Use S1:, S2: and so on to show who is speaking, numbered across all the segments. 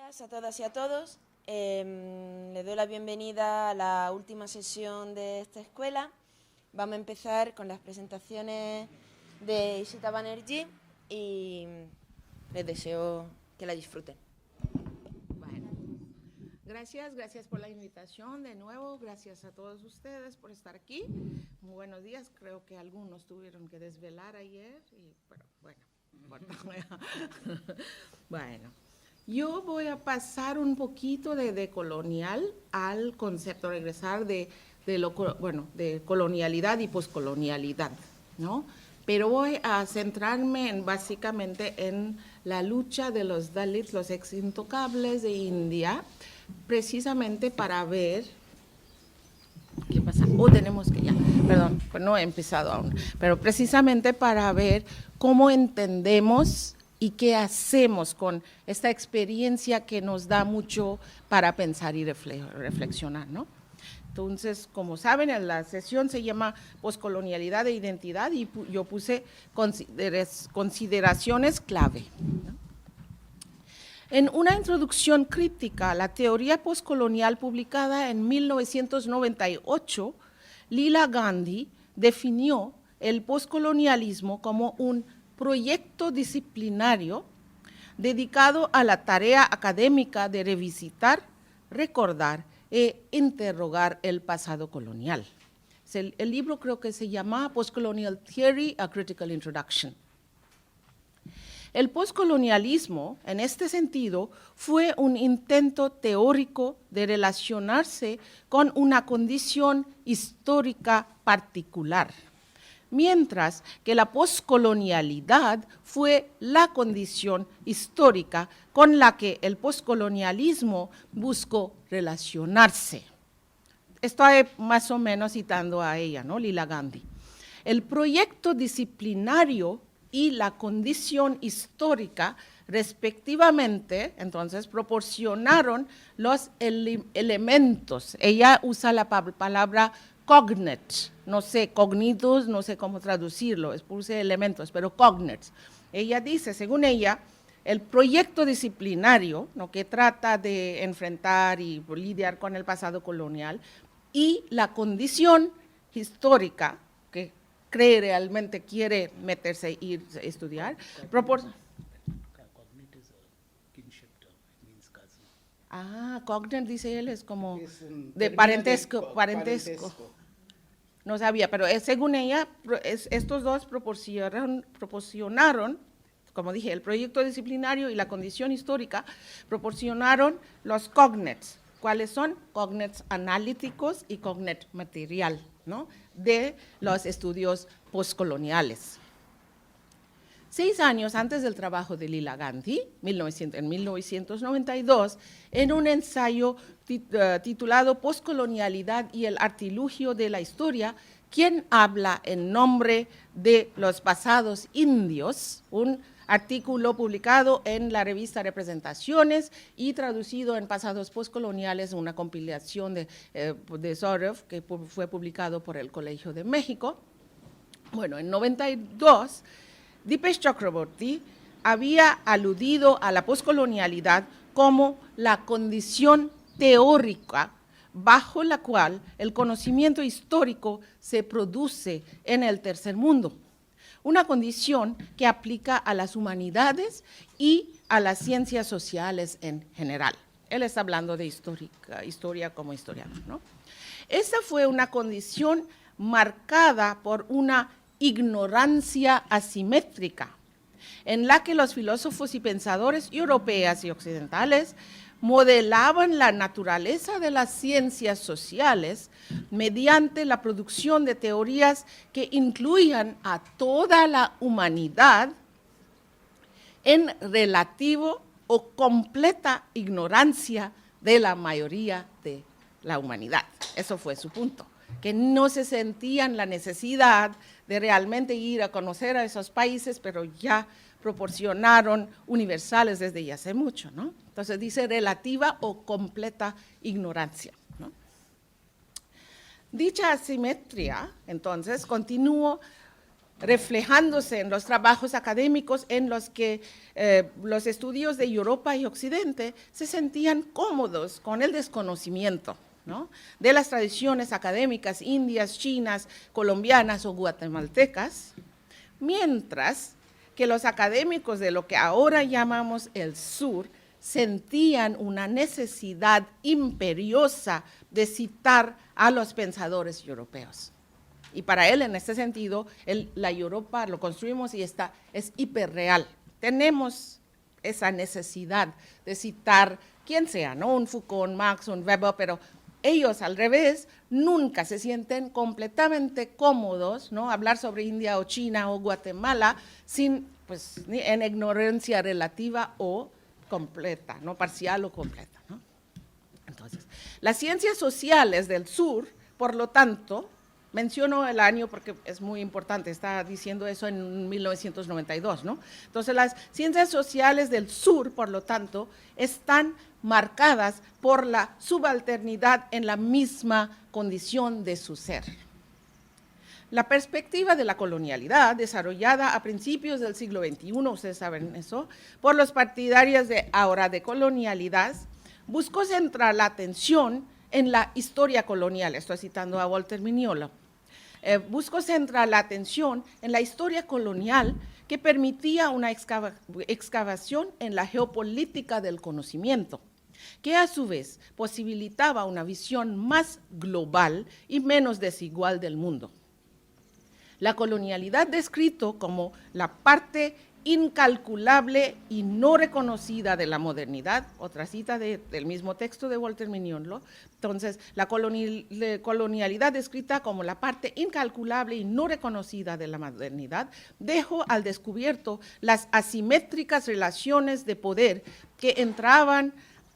S1: días a todas y a todos. Les doy la bienvenida a la última sesión de esta escuela. Vamos a empezar con las presentaciones de Ishita Banerjee y les deseo que la disfruten.
S2: Bueno, gracias por la invitación de nuevo, gracias a todos ustedes por estar aquí. Muy buenos días, creo que algunos tuvieron que desvelar ayer, pero bueno. Bueno, yo voy a pasar un poquito de decolonial al concepto, regresar de colonialidad y poscolonialidad, ¿no? Pero voy a centrarme básicamente en la lucha de los Dalits, los ex intocables de India, precisamente para ver, ¿qué pasa? Tenemos que ya, perdón, pues no he empezado aún, pero precisamente para ver cómo entendemos y qué hacemos con esta experiencia que nos da mucho para pensar y reflexionar, ¿no? Entonces, como saben, la sesión se llama Poscolonialidad e Identidad y yo puse consideraciones clave, ¿no? En una introducción crítica a la teoría poscolonial publicada en 1998, Lila Gandhi definió el poscolonialismo como un proyecto disciplinario dedicado a la tarea académica de revisitar, recordar e interrogar el pasado colonial. El libro creo que se llama Postcolonial Theory, A Critical Introduction. El poscolonialismo, en este sentido, fue un intento teórico de relacionarse con una condición histórica particular, mientras que la poscolonialidad fue la condición histórica con la que el poscolonialismo buscó relacionarse. Estoy más o menos citando a ella, ¿no? Lila Gandhi. El proyecto disciplinario y la condición histórica, respectivamente, entonces proporcionaron los elementos. Ella usa la palabra cognate, no sé, cognitos, no sé cómo traducirlo, puse elementos, pero cognates. Ella dice, según ella, el proyecto disciplinario, ¿no?, que trata de enfrentar y lidiar con el pasado colonial, y la condición histórica, que cree realmente quiere meterse e ir a estudiar, cognate, dice él, es como de parentesco. No sabía, pero según ella, estos dos proporcionaron, como dije, el proyecto disciplinario y la condición histórica, proporcionaron los cognates. ¿Cuáles son? Cognates analíticos y cognate material, ¿no?, de los estudios postcoloniales. 6 años antes del trabajo de Lila Gandhi, en 1992, en un ensayo titulado Poscolonialidad y el artilugio de la historia, ¿quién habla en nombre de los pasados indios?, un artículo publicado en la revista Representaciones y traducido en Pasados Postcoloniales, una compilación de Saurabh que fue publicado por el Colegio de México. Bueno, en 92, Dipesh Chakraborty había aludido a la poscolonialidad como la condición teórica bajo la cual el conocimiento histórico se produce en el tercer mundo, una condición que aplica a las humanidades y a las ciencias sociales en general. Él está hablando de historia como historiador, ¿no? Esta fue una condición marcada por una ignorancia asimétrica, en la que los filósofos y pensadores europeos y occidentales modelaban la naturaleza de las ciencias sociales mediante la producción de teorías que incluían a toda la humanidad en relativo o completa ignorancia de la mayoría de la humanidad. Eso fue su punto, que no se sentían la necesidad de realmente ir a conocer a esos países, pero ya proporcionaron universales desde ya hace mucho, ¿no? Entonces dice relativa o completa ignorancia, ¿no? Dicha asimetría, entonces, continuó reflejándose en los trabajos académicos en los que los estudios de Europa y Occidente se sentían cómodos con el desconocimiento, ¿no?, de las tradiciones académicas indias, chinas, colombianas o guatemaltecas, mientras que los académicos de lo que ahora llamamos el sur sentían una necesidad imperiosa de citar a los pensadores europeos. Y para él, en este sentido, la Europa lo construimos y es hiperreal. Tenemos esa necesidad de citar quien sea, ¿no?, un Foucault, un Marx, un Weber, pero ellos, al revés, nunca se sienten completamente cómodos, ¿no?, hablar sobre India o China o Guatemala sin, pues, en ignorancia relativa o completa, ¿no?, parcial o completa, ¿no? Entonces, las ciencias sociales del sur, por lo tanto, menciono el año porque es muy importante, está diciendo eso en 1992, ¿no? Entonces, las ciencias sociales del sur, por lo tanto, están marcadas por la subalternidad en la misma condición de su ser. La perspectiva de la colonialidad, desarrollada a principios del siglo XXI, ustedes saben eso, por los partidarios de ahora de colonialidad, buscó centrar la atención en la historia colonial, estoy citando a Walter Mignolo, buscó centrar la atención en la historia colonial que permitía una excavación en la geopolítica del conocimiento, que a su vez posibilitaba una visión más global y menos desigual del mundo. La colonialidad descrito como la parte incalculable y no reconocida de la modernidad, otra cita del mismo texto de Walter Mignolo. Entonces, la colonialidad descrita como la parte incalculable y no reconocida de la modernidad dejó al descubierto las asimétricas relaciones de poder que entraban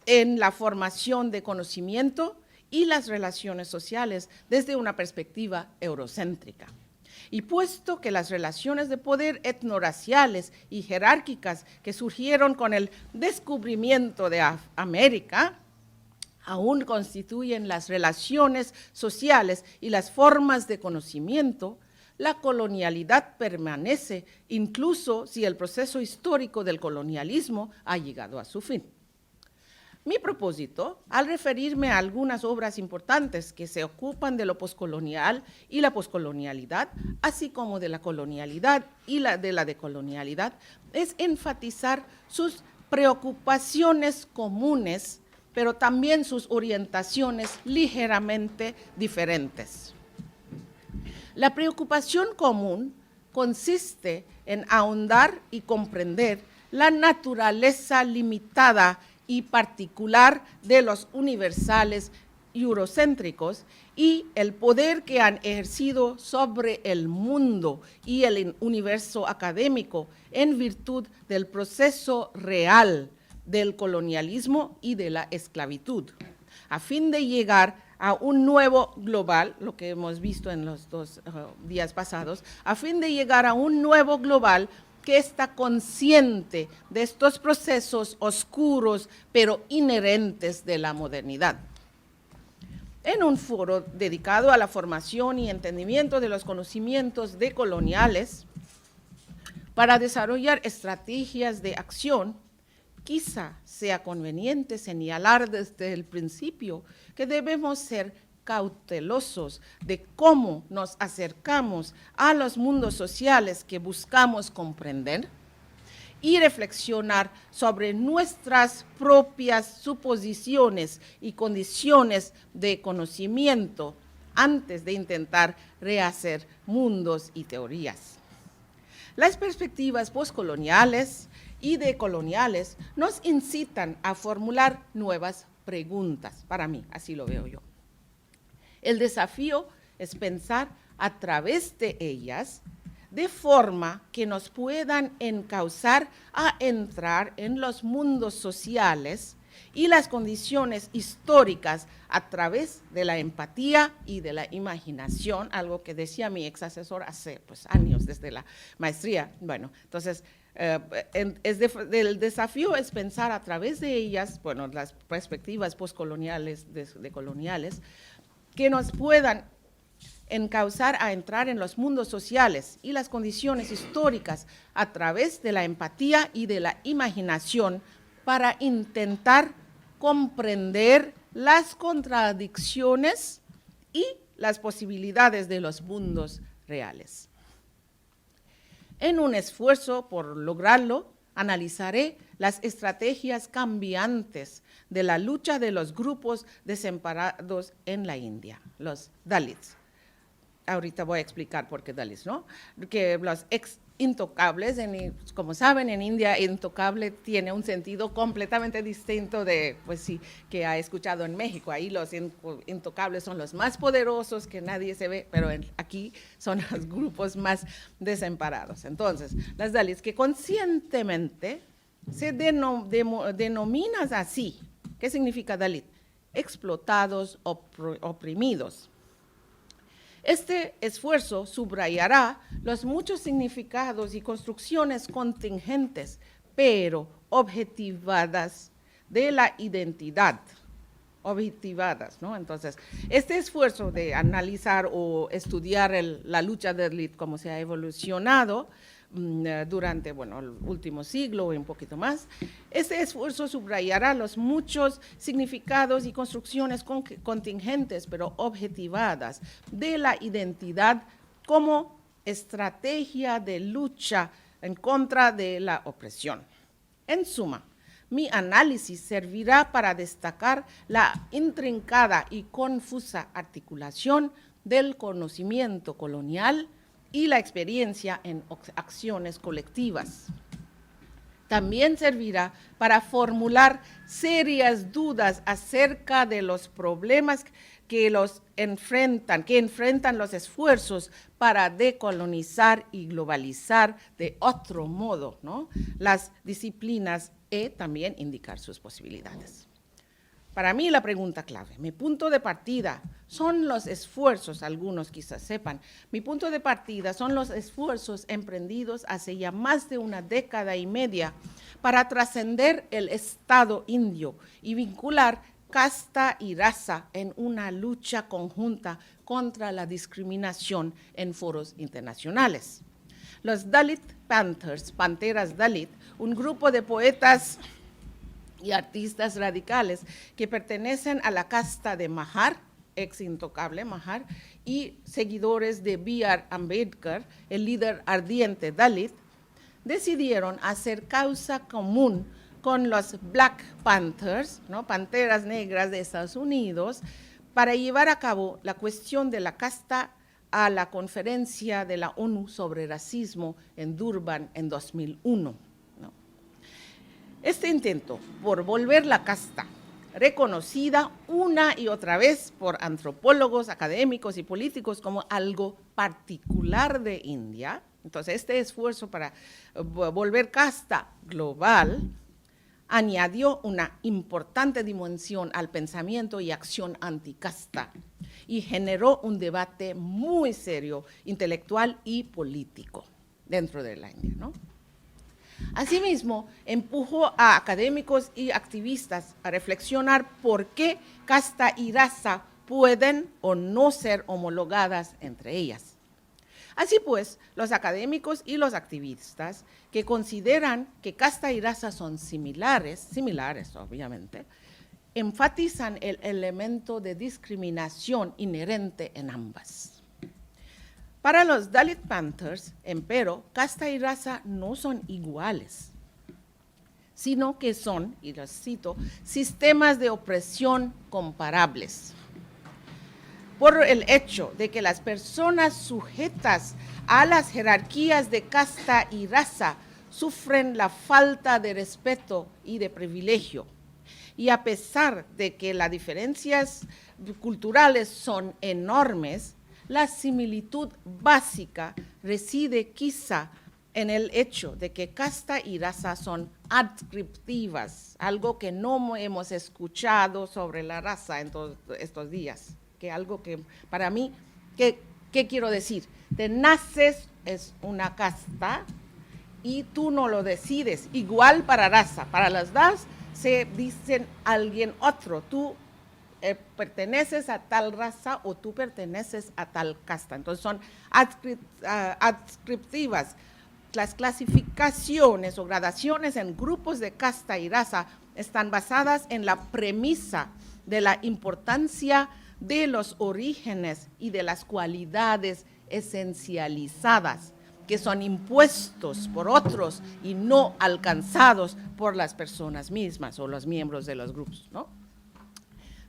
S2: en la formación de conocimiento y las relaciones sociales desde una perspectiva eurocéntrica. Y puesto que las relaciones de poder etnorraciales y jerárquicas que surgieron con el descubrimiento de América aún constituyen las relaciones sociales y las formas de conocimiento, la colonialidad permanece incluso si el proceso histórico del colonialismo ha llegado a su fin. Mi propósito, al referirme a algunas obras importantes que se ocupan de lo poscolonial y la poscolonialidad, así como de la colonialidad y de la decolonialidad, es enfatizar sus preocupaciones comunes, pero también sus orientaciones ligeramente diferentes. La preocupación común consiste en ahondar y comprender la naturaleza limitada y particular de los universales eurocéntricos y el poder que han ejercido sobre el mundo y el universo académico en virtud del proceso real del colonialismo y de la esclavitud, a fin de llegar a un nuevo global, lo que hemos visto en los dos días pasados, a fin de llegar a un nuevo global que está consciente de estos procesos oscuros pero inherentes de la modernidad. En un foro dedicado a la formación y entendimiento de los conocimientos decoloniales para desarrollar estrategias de acción, quizá sea conveniente señalar desde el principio que debemos ser cautelosos de cómo nos acercamos a los mundos sociales que buscamos comprender y reflexionar sobre nuestras propias suposiciones y condiciones de conocimiento antes de intentar rehacer mundos y teorías. Las perspectivas poscoloniales y decoloniales nos incitan a formular nuevas preguntas, para mí, así lo veo yo. El desafío es pensar a través de ellas de forma que nos puedan encauzar a entrar en los mundos sociales y las condiciones históricas a través de la empatía y de la imaginación, algo que decía mi ex asesor hace años desde la maestría. Bueno, entonces, el desafío es pensar a través de ellas, bueno, las perspectivas poscoloniales, decoloniales, que nos puedan encauzar a entrar en los mundos sociales y las condiciones históricas a través de la empatía y de la imaginación para intentar comprender las contradicciones y las posibilidades de los mundos reales. En un esfuerzo por lograrlo, analizaré las estrategias cambiantes de la lucha de los grupos desamparados en la India, los Dalits. Ahorita voy a explicar por qué Dalits, ¿no? Que los intocables, como saben, en India intocable tiene un sentido completamente distinto de, pues sí, que ha escuchado en México. Ahí los intocables son los más poderosos, que nadie se ve, pero aquí son los grupos más desamparados. Entonces, las Dalits que conscientemente se denominan así. ¿Qué significa Dalit? Explotados, oprimidos. Este esfuerzo subrayará los muchos significados y construcciones contingentes, pero objetivadas de la identidad, objetivadas, ¿no? Entonces, este esfuerzo de analizar o estudiar la lucha de Dalit, cómo se ha evolucionado durante, bueno, el último siglo y un poquito más, este esfuerzo subrayará los muchos significados y construcciones contingentes, pero objetivadas, de la identidad como estrategia de lucha en contra de la opresión. En suma, mi análisis servirá para destacar la intrincada y confusa articulación del conocimiento colonial y la experiencia en acciones colectivas. También servirá para formular serias dudas acerca de los problemas que enfrentan los esfuerzos para decolonizar y globalizar de otro modo, ¿no?, las disciplinas y también indicar sus posibilidades. Para mí la pregunta clave, mi punto de partida son los esfuerzos, algunos quizás sepan, mi punto de partida son los esfuerzos emprendidos hace ya más de una década y media para trascender el Estado indio y vincular casta y raza en una lucha conjunta contra la discriminación en foros internacionales. Los Dalit Panthers, Panteras Dalit, un grupo de poetas y artistas radicales que pertenecen a la casta de Mahar, ex intocable Mahar, y seguidores de B.R. Ambedkar, el líder ardiente Dalit, decidieron hacer causa común con los Black Panthers, ¿no?, Panteras Negras de Estados Unidos, para llevar a cabo la cuestión de la casta a la conferencia de la ONU sobre racismo en Durban en 2001. Este intento por volver la casta, reconocida una y otra vez por antropólogos, académicos y políticos como algo particular de India, entonces este esfuerzo para volver casta global añadió una importante dimensión al pensamiento y acción anticasta y generó un debate muy serio, intelectual y político dentro de la India, ¿no? Asimismo, empujó a académicos y activistas a reflexionar por qué casta y raza pueden o no ser homologadas entre ellas. Así pues, los académicos y los activistas que consideran que casta y raza son similares obviamente, enfatizan el elemento de discriminación inherente en ambas. Para los Dalit Panthers, empero, casta y raza no son iguales, sino que son, y los cito, sistemas de opresión comparables. Por el hecho de que las personas sujetas a las jerarquías de casta y raza sufren la falta de respeto y de privilegio, y a pesar de que las diferencias culturales son enormes, la similitud básica reside quizá en el hecho de que casta y raza son adscriptivas, algo que no hemos escuchado sobre la raza en todos estos días, que algo que para mí, ¿qué quiero decir? Te naces es una casta y tú no lo decides, igual para raza, para las dos se dicen alguien otro, tú perteneces a tal raza o tú perteneces a tal casta. Entonces son adscriptivas. Las clasificaciones o gradaciones en grupos de casta y raza están basadas en la premisa de la importancia de los orígenes y de las cualidades esencializadas que son impuestos por otros y no alcanzados por las personas mismas o los miembros de los grupos, ¿no?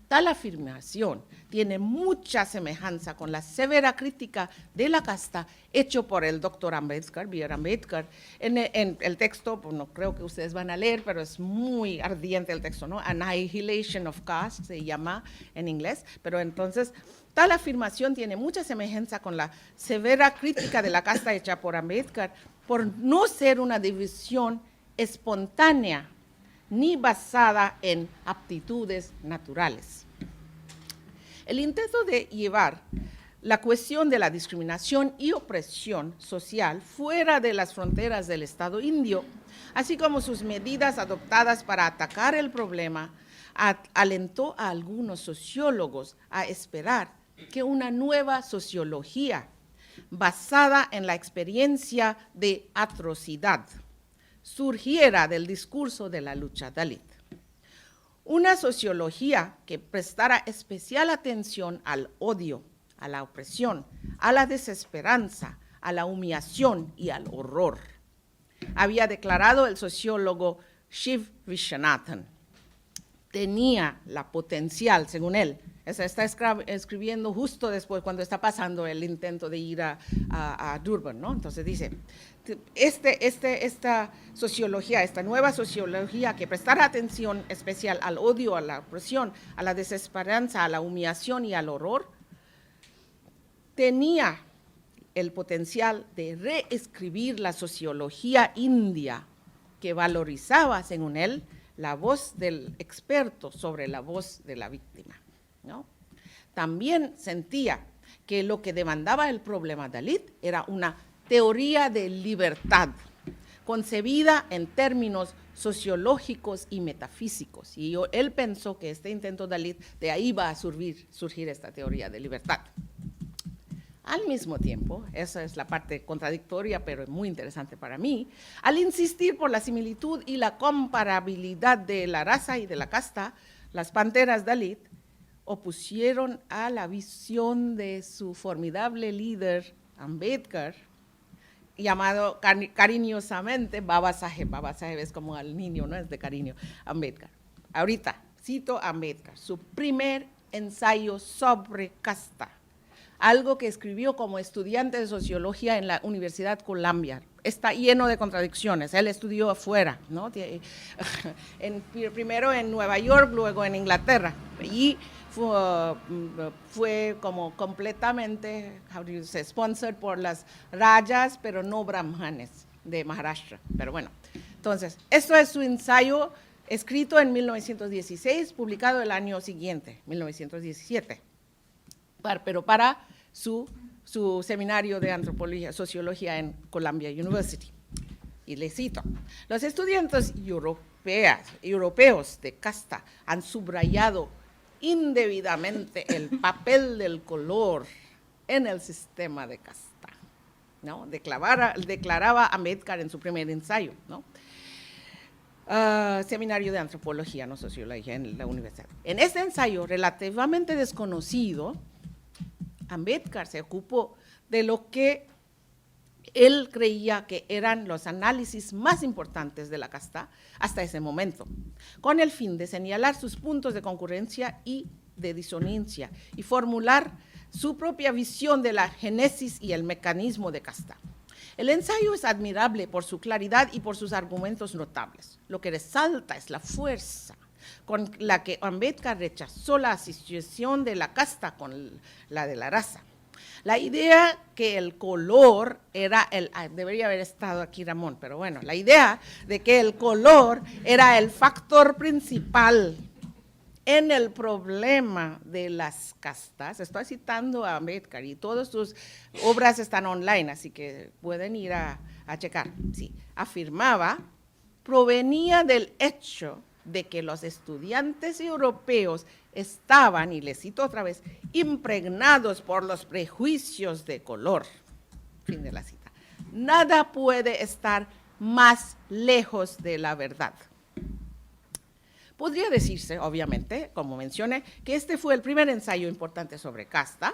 S2: Tal afirmación tiene mucha semejanza con la severa crítica de la casta hecho por el doctor Ambedkar, B.R. Ambedkar, en el texto, pues no creo que ustedes van a leer, pero es muy ardiente el texto, ¿no? Annihilation of Caste se llama en inglés, pero entonces tal afirmación tiene mucha semejanza con la severa crítica de la casta hecha por Ambedkar por no ser una división espontánea ni basada en aptitudes naturales. El intento de llevar la cuestión de la discriminación y opresión social fuera de las fronteras del Estado indio, así como sus medidas adoptadas para atacar el problema, alentó a algunos sociólogos a esperar que una nueva sociología basada en la experiencia de atrocidad surgiera del discurso de la lucha Dalit. Una sociología que prestara especial atención al odio, a la opresión, a la desesperanza, a la humillación y al horror. Había declarado el sociólogo Shiv Viswanathan. Tenía la potencial, según él, está escribiendo justo después, cuando está pasando el intento de ir a Durban, ¿no? Entonces dice, esta sociología, esta nueva sociología que prestara atención especial al odio, a la opresión, a la desesperanza, a la humillación y al horror, tenía el potencial de reescribir la sociología india que valorizaba, según él, la voz del experto sobre la voz de la víctima, ¿no? También sentía que lo que demandaba el problema Dalit era una teoría de libertad, concebida en términos sociológicos y metafísicos. Y él pensó que este intento Dalit, de ahí va a surgir esta teoría de libertad. Al mismo tiempo, esa es la parte contradictoria, pero muy interesante para mí, al insistir por la similitud y la comparabilidad de la raza y de la casta, las panteras Dalit opusieron a la visión de su formidable líder, Ambedkar, llamado cariñosamente Baba Saheb. Baba Saheb es como al niño, ¿no? Es de cariño, Ambedkar. Ahorita, cito a Ambedkar, su primer ensayo sobre casta, algo que escribió como estudiante de sociología en la Universidad Columbia. Está lleno de contradicciones. Él estudió afuera, ¿no? Primero en Nueva York, luego en Inglaterra. Y fue como completamente, sponsored por las rajas, pero no brahmanes de Maharashtra. Pero bueno, entonces, esto es su ensayo escrito en 1916, publicado el año siguiente, 1917. Pero para su seminario de antropología, sociología en Columbia University. Y le cito, los estudiantes europeos de casta han subrayado indebidamente el papel del color en el sistema de casta, ¿no? Declaraba Ambedkar en su primer ensayo, ¿no? Seminario de antropología, no sociología, en la universidad. En este ensayo relativamente desconocido, Ambedkar se ocupó de lo que él creía que eran los análisis más importantes de la casta hasta ese momento, con el fin de señalar sus puntos de concurrencia y de disonancia y formular su propia visión de la génesis y el mecanismo de casta. El ensayo es admirable por su claridad y por sus argumentos notables. Lo que resalta es la fuerza con la que Ambedkar rechazó la asociación de la casta con la de la raza. La idea que el color era debería haber estado aquí Ramón, pero bueno, la idea de que el color era el factor principal en el problema de las castas. Estoy citando a Ambedkar y todas sus obras están online, así que pueden ir a checar. Sí, afirmaba, provenía del hecho de que los estudiantes europeos estaban, y les cito otra vez, impregnados por los prejuicios de color. Fin de la cita. Nada puede estar más lejos de la verdad. Podría decirse, obviamente, como mencioné, que este fue el primer ensayo importante sobre casta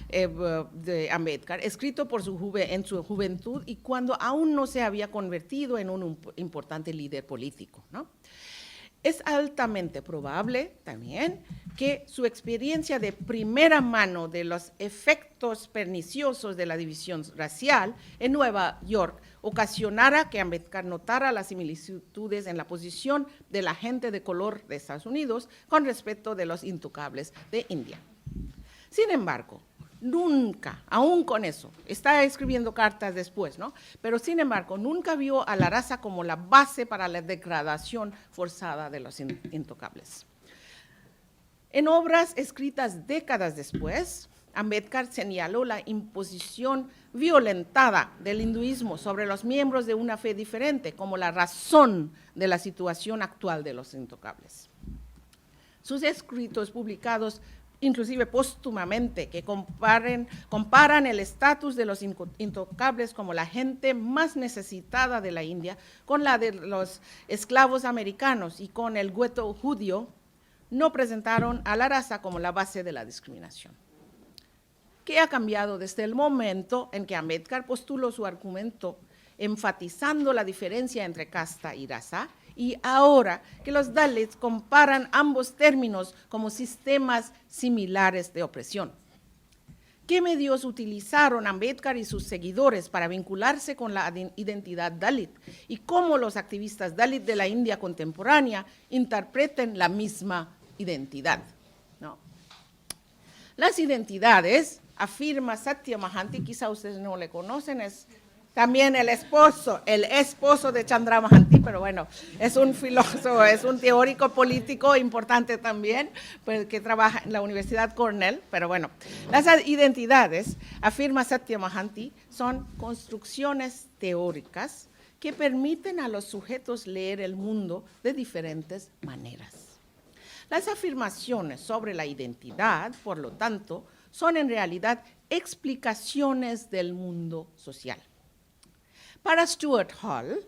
S2: de Ambedkar, escrito en su juventud y cuando aún no se había convertido en un importante líder político, ¿no? Es altamente probable también que su experiencia de primera mano de los efectos perniciosos de la división racial en Nueva York ocasionara que Ambedkar notara las similitudes en la posición de la gente de color de Estados Unidos con respecto de los intocables de India. Sin embargo, nunca, aún con eso, está escribiendo cartas después, ¿no? Pero sin embargo, nunca vio a la raza como la base para la degradación forzada de los intocables. En obras escritas décadas después, Ambedkar señaló la imposición violentada del hinduismo sobre los miembros de una fe diferente como la razón de la situación actual de los intocables. Sus escritos publicados inclusive póstumamente, que comparan el estatus de los intocables como la gente más necesitada de la India con la de los esclavos americanos y con el gueto judío, no presentaron a la raza como la base de la discriminación. ¿Qué ha cambiado desde el momento en que Ambedkar postuló su argumento enfatizando la diferencia entre casta y raza, y ahora que los Dalits comparan ambos términos como sistemas similares de opresión? ¿Qué medios utilizaron Ambedkar y sus seguidores para vincularse con la identidad Dalit? ¿Y cómo los activistas Dalit de la India contemporánea interpretan la misma identidad? ¿No? Las identidades, afirma Satya Mohanty, quizá ustedes no le conocen, es también el esposo de Chandra Mohanty, pero bueno, es un filósofo, es un teórico político importante también, pues, que trabaja en la Universidad Cornell, pero bueno, las identidades, afirma Satya Mohanty, son construcciones teóricas que permiten a los sujetos leer el mundo de diferentes maneras. Las afirmaciones sobre la identidad, por lo tanto, son en realidad explicaciones del mundo social. Para Stuart Hall,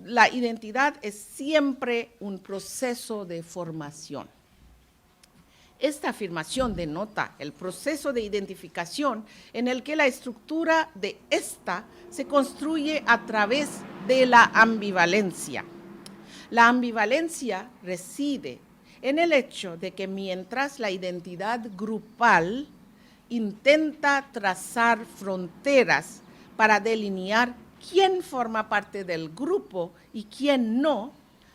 S2: la identidad es siempre un proceso de formación. Esta afirmación denota el proceso de identificación en el que la estructura de esta se construye a través de la ambivalencia. La ambivalencia reside en el hecho de que mientras la identidad grupal intenta trazar fronteras para delinear quién forma parte del grupo y quién no,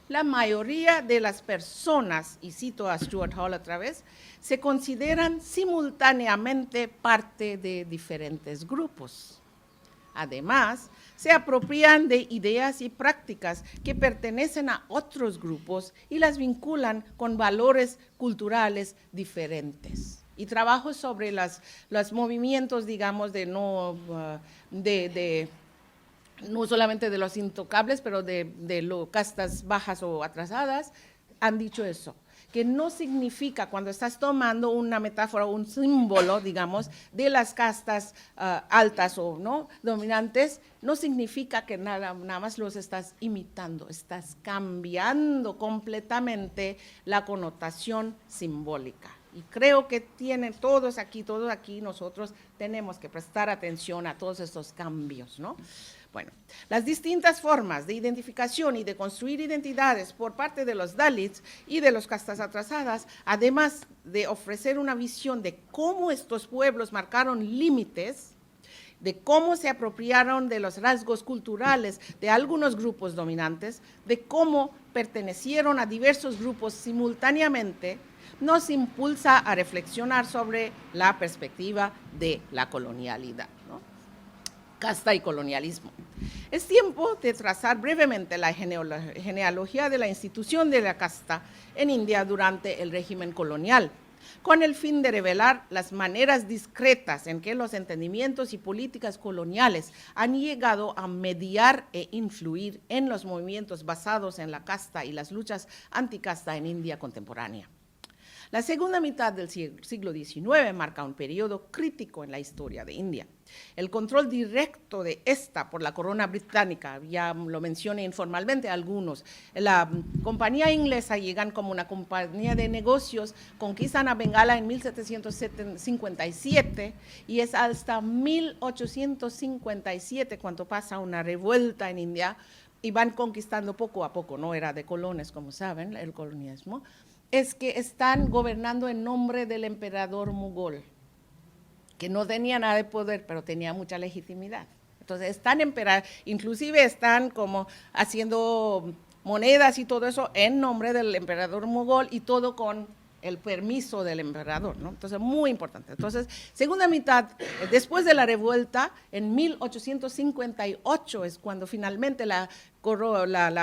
S2: la mayoría de las personas, y cito a Stuart Hall otra vez, se consideran simultáneamente parte de diferentes grupos. Además, se apropian de ideas y prácticas que pertenecen a otros grupos y las vinculan con valores culturales diferentes. Y trabajo sobre los movimientos, digamos, no solamente de los intocables, pero de castas bajas o atrasadas, han dicho eso, que no significa, cuando estás tomando una metáfora, un símbolo, digamos, de las castas altas o no dominantes, no significa que nada más los estás imitando, estás cambiando completamente la connotación simbólica. Y creo que todos aquí nosotros tenemos que prestar atención a todos estos cambios, ¿no? Bueno, las distintas formas de identificación y de construir identidades por parte de los Dalits y de las castas atrasadas, además de ofrecer una visión de cómo estos pueblos marcaron límites, de cómo se apropiaron de los rasgos culturales de algunos grupos dominantes, de cómo pertenecieron a diversos grupos simultáneamente, nos impulsa a reflexionar sobre la perspectiva de la colonialidad, ¿no? Casta y colonialismo. Es tiempo de trazar brevemente la genealogía de la institución de la casta en India durante el régimen colonial. con el fin de revelar las maneras discretas en que los entendimientos y políticas coloniales han llegado a mediar e influir en los movimientos basados en la casta y las luchas anticasta en India contemporánea. La segunda mitad del siglo XIX marca un periodo crítico en la historia de India. El control directo de esta por la corona británica, ya lo mencioné informalmente algunos, la compañía inglesa llegan como una compañía de negocios, conquistan a Bengala en 1757 y es hasta 1857 cuando pasa una revuelta en India y van conquistando poco a poco, no era de colones como saben, el colonialismo, es que están gobernando en nombre del emperador mogol, que no tenía nada de poder, pero tenía mucha legitimidad. Entonces, inclusive están como haciendo monedas y todo eso en nombre del emperador mogol y todo con el permiso del emperador, ¿no? Entonces, muy importante. Entonces, segunda mitad, después de la revuelta, en 1858 es cuando finalmente la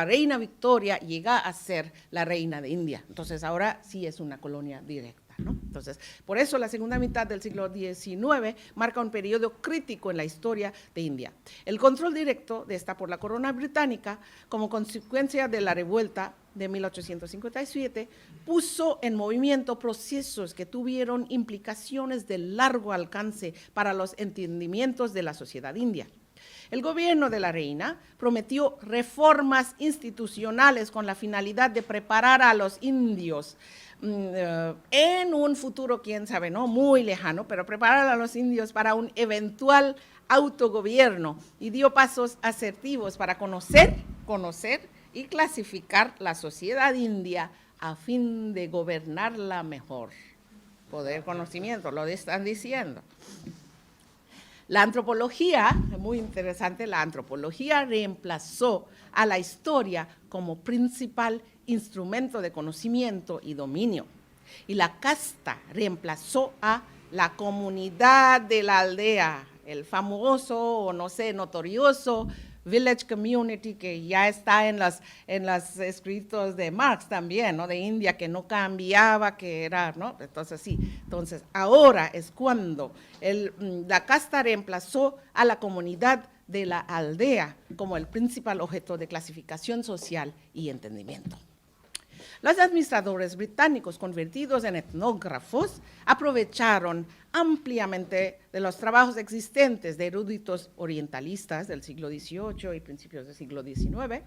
S2: reina Victoria llega a ser la reina de India. Entonces, ahora sí es una colonia directa, ¿no? Entonces, por eso la segunda mitad del siglo XIX marca un periodo crítico en la historia de India. El control directo de esta por la corona británica, como consecuencia de la revuelta de 1857, puso en movimiento procesos que tuvieron implicaciones de largo alcance para los entendimientos de la sociedad india. El gobierno de la reina prometió reformas institucionales con la finalidad de preparar a los indios en un futuro, quién sabe, no muy lejano, pero preparar a los indios para un eventual autogobierno y dio pasos asertivos para conocer y clasificar la sociedad india a fin de gobernarla mejor. Poder, conocimiento, lo están diciendo. La antropología, muy interesante, la antropología reemplazó a la historia como principal instrumento de conocimiento y dominio. Y la casta reemplazó a la comunidad de la aldea, el famoso o no sé, notorioso village community que ya está en los escritos de Marx también, ¿no? De India, que no cambiaba, que era, ¿no? Entonces sí, entonces ahora es cuando la casta reemplazó a la comunidad de la aldea como el principal objeto de clasificación social y entendimiento. Los administradores británicos convertidos en etnógrafos aprovecharon ampliamente de los trabajos existentes de eruditos orientalistas del siglo XVIII y principios del siglo XIX,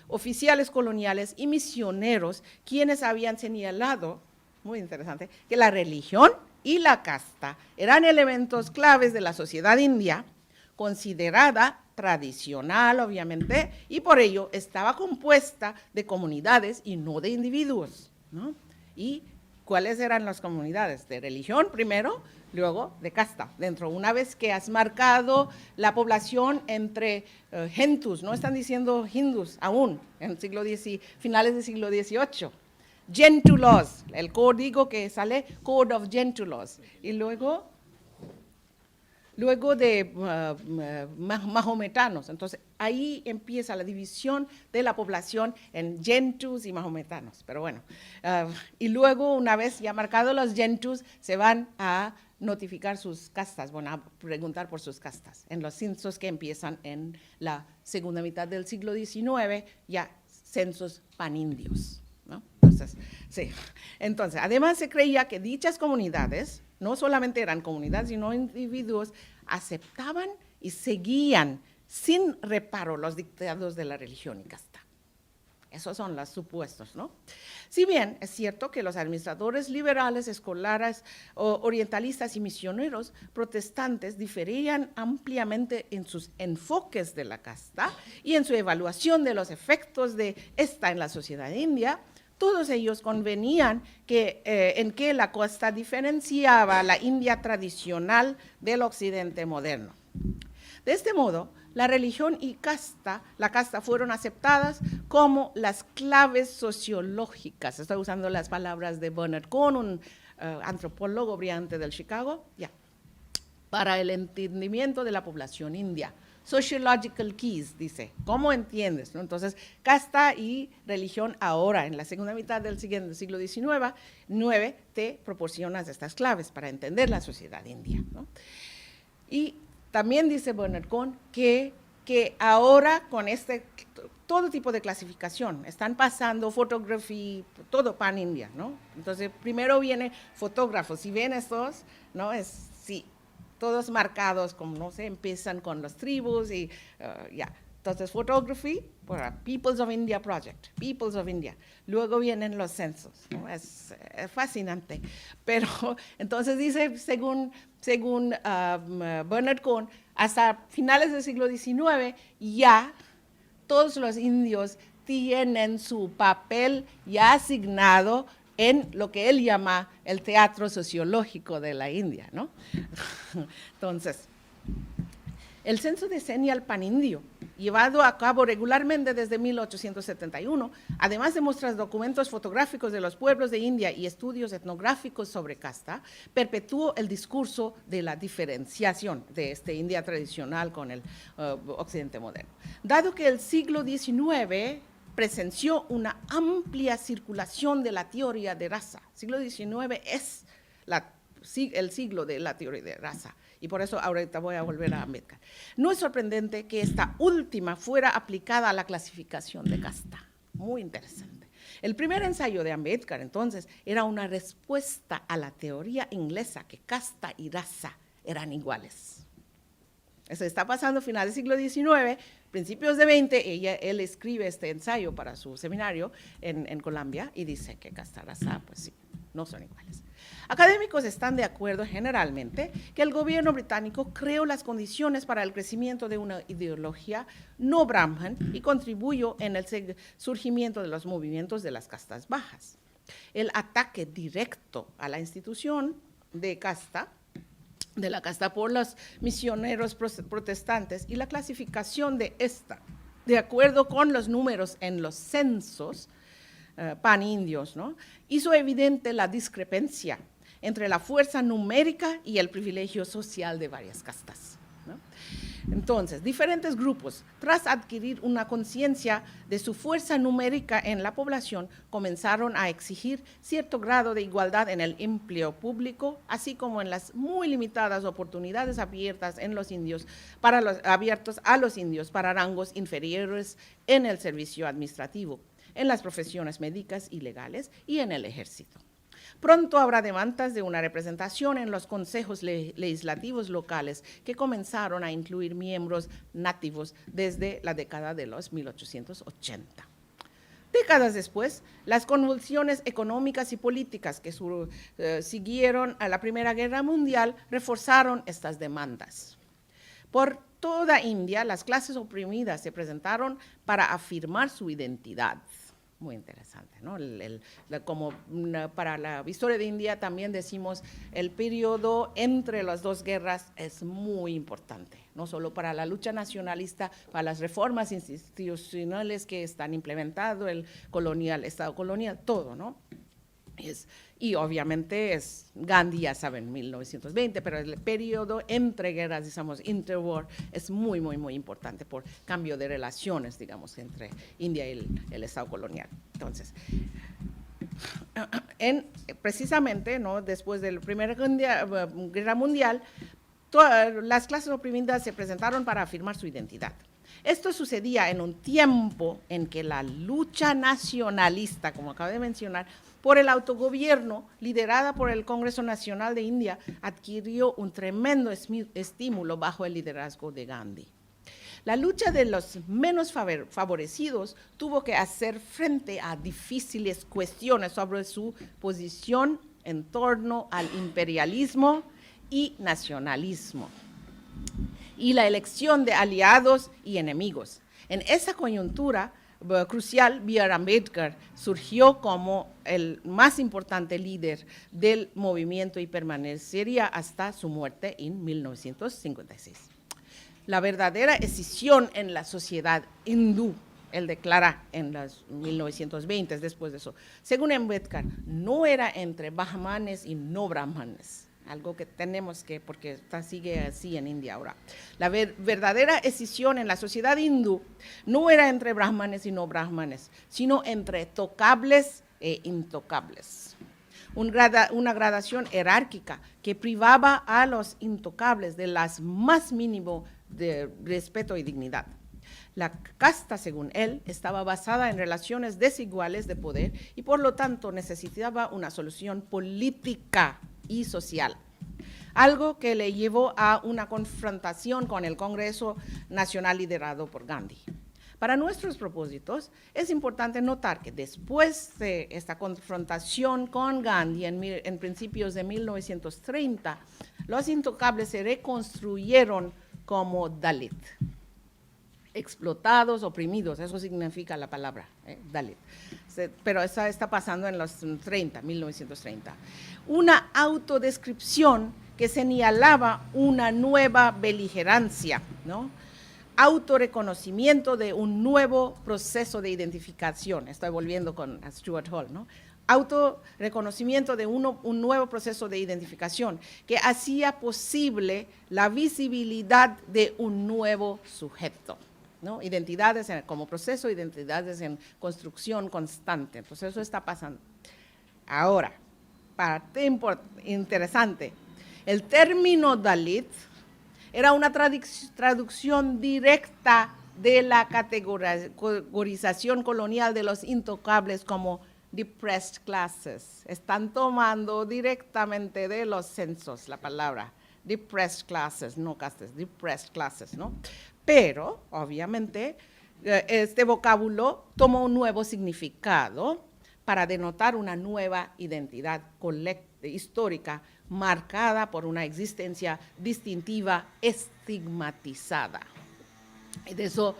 S2: oficiales coloniales y misioneros, quienes habían señalado, muy interesante, que la religión y la casta eran elementos claves de la sociedad india, considerada tradicional, obviamente, y por ello estaba compuesta de comunidades y no de individuos, ¿no? ¿Y cuáles eran las comunidades? De religión primero, luego de casta. Dentro, una vez que has marcado la población entre gentus, no están diciendo hindus aún, en finales del siglo XVIII. Gentulos, el código que sale, Code of Gentulos, y luego de mahometanos. Entonces, ahí empieza la división de la población en gentus y mahometanos. Pero bueno, y luego, una vez ya marcados los gentus, se van a notificar sus castas, bueno, a preguntar por sus castas, en los censos que empiezan en la segunda mitad del siglo XIX, ya censos panindios, ¿no? Entonces, sí. Entonces, además se creía que dichas comunidades no solamente eran comunidades, sino individuos, aceptaban y seguían sin reparo los dictados de la religión y casta. Esos son los supuestos, ¿no? Si bien es cierto que los administradores liberales, escolares, orientalistas y misioneros protestantes diferían ampliamente en sus enfoques de la casta y en su evaluación de los efectos de esta en la sociedad india, todos ellos convenían en que la casta diferenciaba la India tradicional del occidente moderno. De este modo, la religión y la casta fueron aceptadas como las claves sociológicas. Estoy usando las palabras de Bernard Cohn, un antropólogo brillante del Chicago, para el entendimiento de la población india, sociological keys, dice, ¿cómo entiendes? ¿No? Entonces, casta y religión ahora, en la segunda mitad del siglo XIX, te proporcionan estas claves para entender la sociedad india, ¿no? Y también dice Bernard Cohn que ahora con todo tipo de clasificación, están pasando fotografía, todo pan-india, ¿no? Entonces, primero viene fotógrafos, si ven estos, ¿no? Sí, todos marcados, como no sé, empiezan con las tribus y ya. Entonces, photography, Peoples of India Project, Peoples of India. Luego vienen los censos, ¿no? Es fascinante. Pero, entonces dice, según Bernard Cohn, hasta finales del siglo XIX, ya todos los indios tienen su papel ya asignado en lo que él llama el teatro sociológico de la India, ¿no? Entonces, el censo decennial panindio, llevado a cabo regularmente desde 1871, además de mostrar documentos fotográficos de los pueblos de India y estudios etnográficos sobre casta, perpetuó el discurso de la diferenciación de India tradicional con el occidente moderno. Dado que el siglo XIX presenció una amplia circulación de la teoría de raza, siglo XIX es el siglo de la teoría de raza, y por eso ahorita voy a volver a Ambedkar. No es sorprendente que esta última fuera aplicada a la clasificación de casta. Muy interesante. El primer ensayo de Ambedkar, entonces, era una respuesta a la teoría inglesa que casta y raza eran iguales. Eso está pasando a finales del siglo XIX, principios de XX, él escribe este ensayo para su seminario en Colombia y dice que casta y raza, pues sí, no son iguales. Académicos están de acuerdo generalmente que el gobierno británico creó las condiciones para el crecimiento de una ideología no brahman y contribuyó en el surgimiento de los movimientos de las castas bajas. El ataque directo a la institución de la casta por los misioneros protestantes y la clasificación de esta, de acuerdo con los números en los censos panindios, ¿no? Hizo evidente la discrepancia entre la fuerza numérica y el privilegio social de varias castas, ¿no? Entonces, diferentes grupos, tras adquirir una conciencia de su fuerza numérica en la población, comenzaron a exigir cierto grado de igualdad en el empleo público, así como en las muy limitadas oportunidades abiertas a los indios para rangos inferiores en el servicio administrativo, en las profesiones médicas y legales y en el ejército. Pronto habrá demandas de una representación en los consejos legislativos locales que comenzaron a incluir miembros nativos desde la década de los 1880. Décadas después, las convulsiones económicas y políticas que siguieron a la Primera Guerra Mundial reforzaron estas demandas. Por toda India, las clases oprimidas se presentaron para afirmar su identidad. Muy interesante, ¿no? Como para la historia de India también decimos el periodo entre las dos guerras es muy importante, no solo para la lucha nacionalista, para las reformas institucionales que están implementando el Estado colonial, todo, ¿no? Y obviamente Gandhi, ya saben, 1920, pero el periodo entre guerras, digamos, interwar, es muy, muy, muy importante por cambio de relaciones, digamos, entre India y el Estado colonial. Entonces, precisamente, ¿no?, después de la Primera Guerra Mundial, todas las clases oprimidas se presentaron para afirmar su identidad. Esto sucedía en un tiempo en que la lucha nacionalista, como acabo de mencionar, por el autogobierno, liderada por el Congreso Nacional de India, adquirió un tremendo estímulo bajo el liderazgo de Gandhi. La lucha de los menos favorecidos tuvo que hacer frente a difíciles cuestiones sobre su posición en torno al imperialismo y nacionalismo, y la elección de aliados y enemigos. En esa coyuntura crucial, B.R. Ambedkar surgió como el más importante líder del movimiento y permanecería hasta su muerte en 1956. La verdadera escisión en la sociedad hindú, él declara en los 1920, después de eso, según Ambedkar, no era entre brahmanes y no brahmanes, algo que tenemos que, porque sigue así en India ahora. La verdadera escisión en la sociedad hindú no era entre brahmanes y no brahmanes, sino entre tocables e intocables. Una gradación jerárquica que privaba a los intocables de las más mínimo de respeto y dignidad. La casta, según él, estaba basada en relaciones desiguales de poder y por lo tanto necesitaba una solución política y social, algo que le llevó a una confrontación con el Congreso Nacional liderado por Gandhi. Para nuestros propósitos, es importante notar que después de esta confrontación con Gandhi en principios de 1930, los intocables se reconstruyeron como Dalit, explotados, oprimidos, eso significa la palabra, Dalit. Pero eso está pasando en los 1930. Una autodescripción que señalaba una nueva beligerancia, ¿no? Autorreconocimiento de un nuevo proceso de identificación. Estoy volviendo con Stuart Hall, ¿no? Autorreconocimiento de un nuevo proceso de identificación que hacía posible la visibilidad de un nuevo sujeto, ¿no? Identidades como proceso, identidades en construcción constante. Entonces, eso está pasando. Ahora, parte interesante, el término Dalit era una traducción directa de la categorización colonial de los intocables como depressed classes. Están tomando directamente de los censos la palabra depressed classes, no castes, depressed classes, ¿no? Pero, obviamente, este vocábulo toma un nuevo significado para denotar una nueva identidad histórica marcada por una existencia distintiva estigmatizada. Y de eso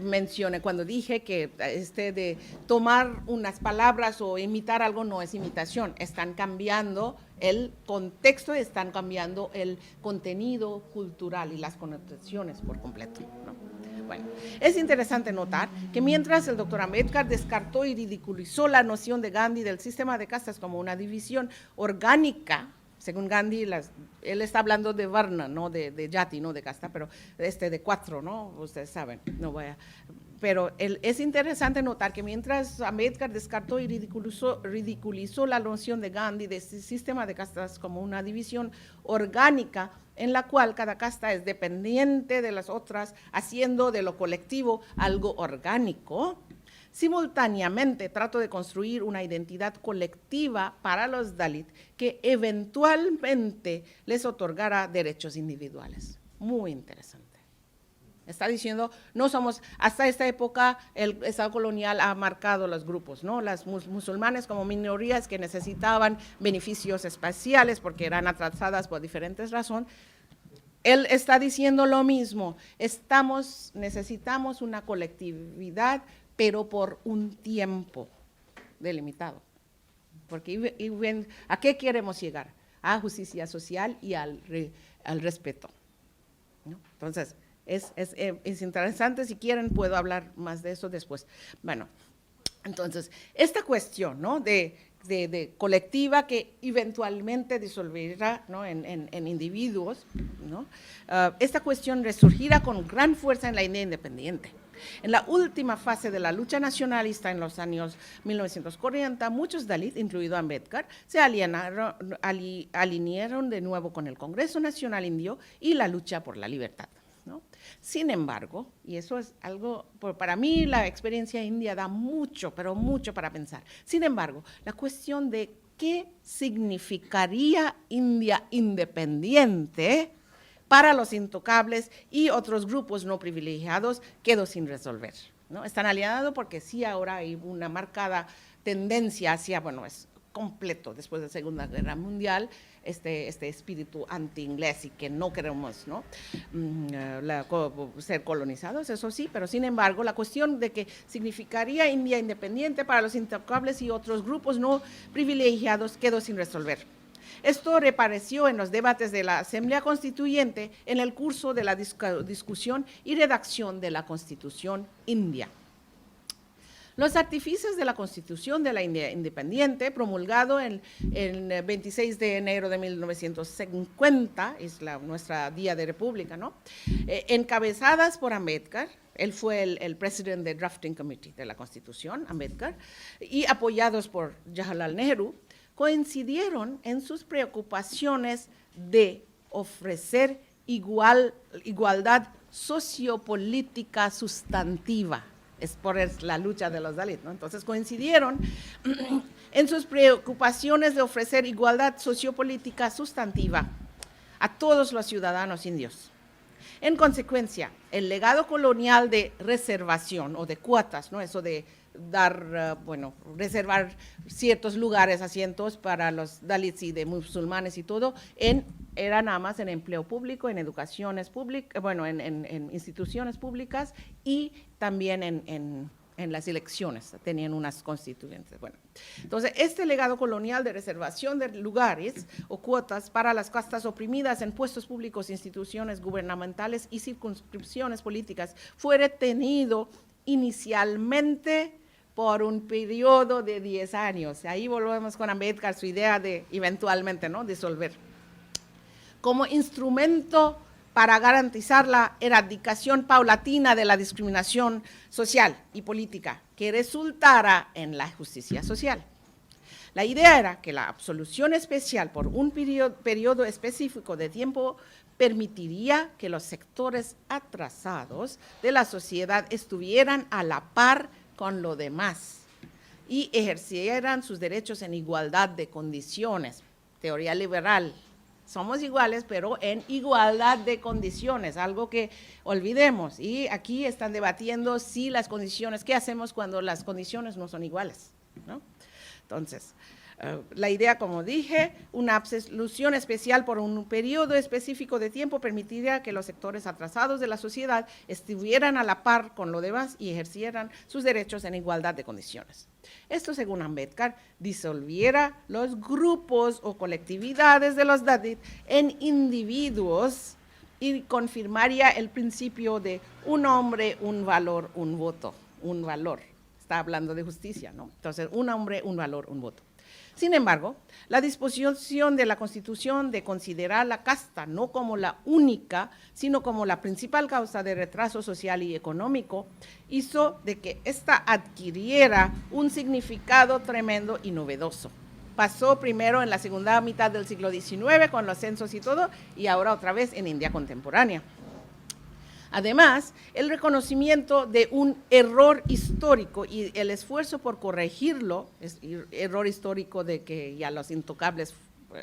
S2: mencioné cuando dije que de tomar unas palabras o imitar algo no es imitación, están cambiando el contexto, están cambiando el contenido cultural y las connotaciones por completo, ¿no? Bueno, es interesante notar que mientras el doctor Ambedkar descartó y ridiculizó la noción de Gandhi del sistema de castas como una división orgánica, según Gandhi, él está hablando de Varna, no de Jati, no de casta, pero de 4, ¿no? Ustedes saben, no voy a… Pero es interesante notar que mientras Ambedkar descartó y ridiculizó la noción de Gandhi de este sistema de castas como una división orgánica en la cual cada casta es dependiente de las otras, haciendo de lo colectivo algo orgánico, simultáneamente trato de construir una identidad colectiva para los Dalit que eventualmente les otorgará derechos individuales. Muy interesante. Está diciendo, no somos, hasta esta época el Estado colonial ha marcado los grupos, ¿no? Las musulmanes como minorías que necesitaban beneficios especiales porque eran atrasadas por diferentes razones. Él está diciendo lo mismo, necesitamos una colectividad, pero por un tiempo delimitado. Porque ¿a qué queremos llegar? A justicia social y al respeto, ¿no? Entonces, es interesante, si quieren puedo hablar más de eso después. Bueno, entonces, esta cuestión, ¿no? de colectiva que eventualmente disolverá, ¿no? en individuos, ¿no? Esta cuestión resurgirá con gran fuerza en la India independiente. En la última fase de la lucha nacionalista en los años 1940, muchos Dalit, incluido Ambedkar, se alinearon de nuevo con el Congreso Nacional Indio y la lucha por la libertad, ¿no? Sin embargo, y eso es algo, para mí la experiencia india da mucho, pero mucho para pensar. Sin embargo, la cuestión de qué significaría India independiente para los intocables y otros grupos no privilegiados quedó sin resolver, ¿no? Están aliados porque sí ahora hay una marcada tendencia hacia, bueno, es completo después de la Segunda Guerra Mundial, este espíritu anti-inglés y que no queremos, ¿no? Ser colonizados, eso sí, pero sin embargo la cuestión de que significaría India independiente para los intocables y otros grupos no privilegiados quedó sin resolver. Esto reapareció en los debates de la Asamblea Constituyente en el curso de la discusión y redacción de la Constitución india. Los artífices de la Constitución de la India Independiente, promulgado en 26 de enero de 1950, es nuestra Día de República, ¿no? Encabezadas por Ambedkar, él fue el presidente del Drafting Committee de la Constitución, Ambedkar, y apoyados por Jawaharlal Nehru, coincidieron en sus preocupaciones de ofrecer igualdad sociopolítica sustantiva. Es por la lucha de los Dalits, ¿no? Entonces coincidieron en sus preocupaciones de ofrecer igualdad sociopolítica sustantiva a todos los ciudadanos indios. En consecuencia, el legado colonial de reservación o de cuotas, ¿no? Eso de dar, reservar ciertos lugares, asientos para los Dalits y de musulmanes y todo, era nada más en empleo público, en educaciones públicas, en instituciones públicas y también en las elecciones, tenían unas constituyentes. Bueno, entonces, este legado colonial de reservación de lugares o cuotas para las castas oprimidas en puestos públicos, instituciones gubernamentales y circunscripciones políticas fue retenido inicialmente por un periodo de 10 años. Ahí volvemos con Ambedkar, su idea de eventualmente, ¿no?, disolver. Como instrumento para garantizar la erradicación paulatina de la discriminación social y política que resultara en la justicia social. La idea era que la absolución especial por un periodo específico de tiempo permitiría que los sectores atrasados de la sociedad estuvieran a la par con lo demás y ejercieran sus derechos en igualdad de condiciones. Teoría liberal. Somos iguales, pero en igualdad de condiciones, algo que olvidemos. Y aquí están debatiendo si las condiciones, ¿qué hacemos cuando las condiciones no son iguales?, ¿no? Entonces, la idea, como dije, una absolución especial por un periodo específico de tiempo permitiría que los sectores atrasados de la sociedad estuvieran a la par con lo demás y ejercieran sus derechos en igualdad de condiciones. Esto, según Ambedkar, disolviera los grupos o colectividades de los Dalits en individuos y confirmaría el principio de un hombre, un valor, un voto, un valor. Está hablando de justicia, ¿no? Entonces, un hombre, un valor, un voto. Sin embargo, la disposición de la Constitución de considerar la casta no como la única, sino como la principal causa de retraso social y económico, hizo de que ésta adquiriera un significado tremendo y novedoso. Pasó primero en la segunda mitad del siglo XIX con los censos y todo, y ahora otra vez en India contemporánea. Además, el reconocimiento de un error histórico y el esfuerzo por corregirlo, error histórico de que ya los intocables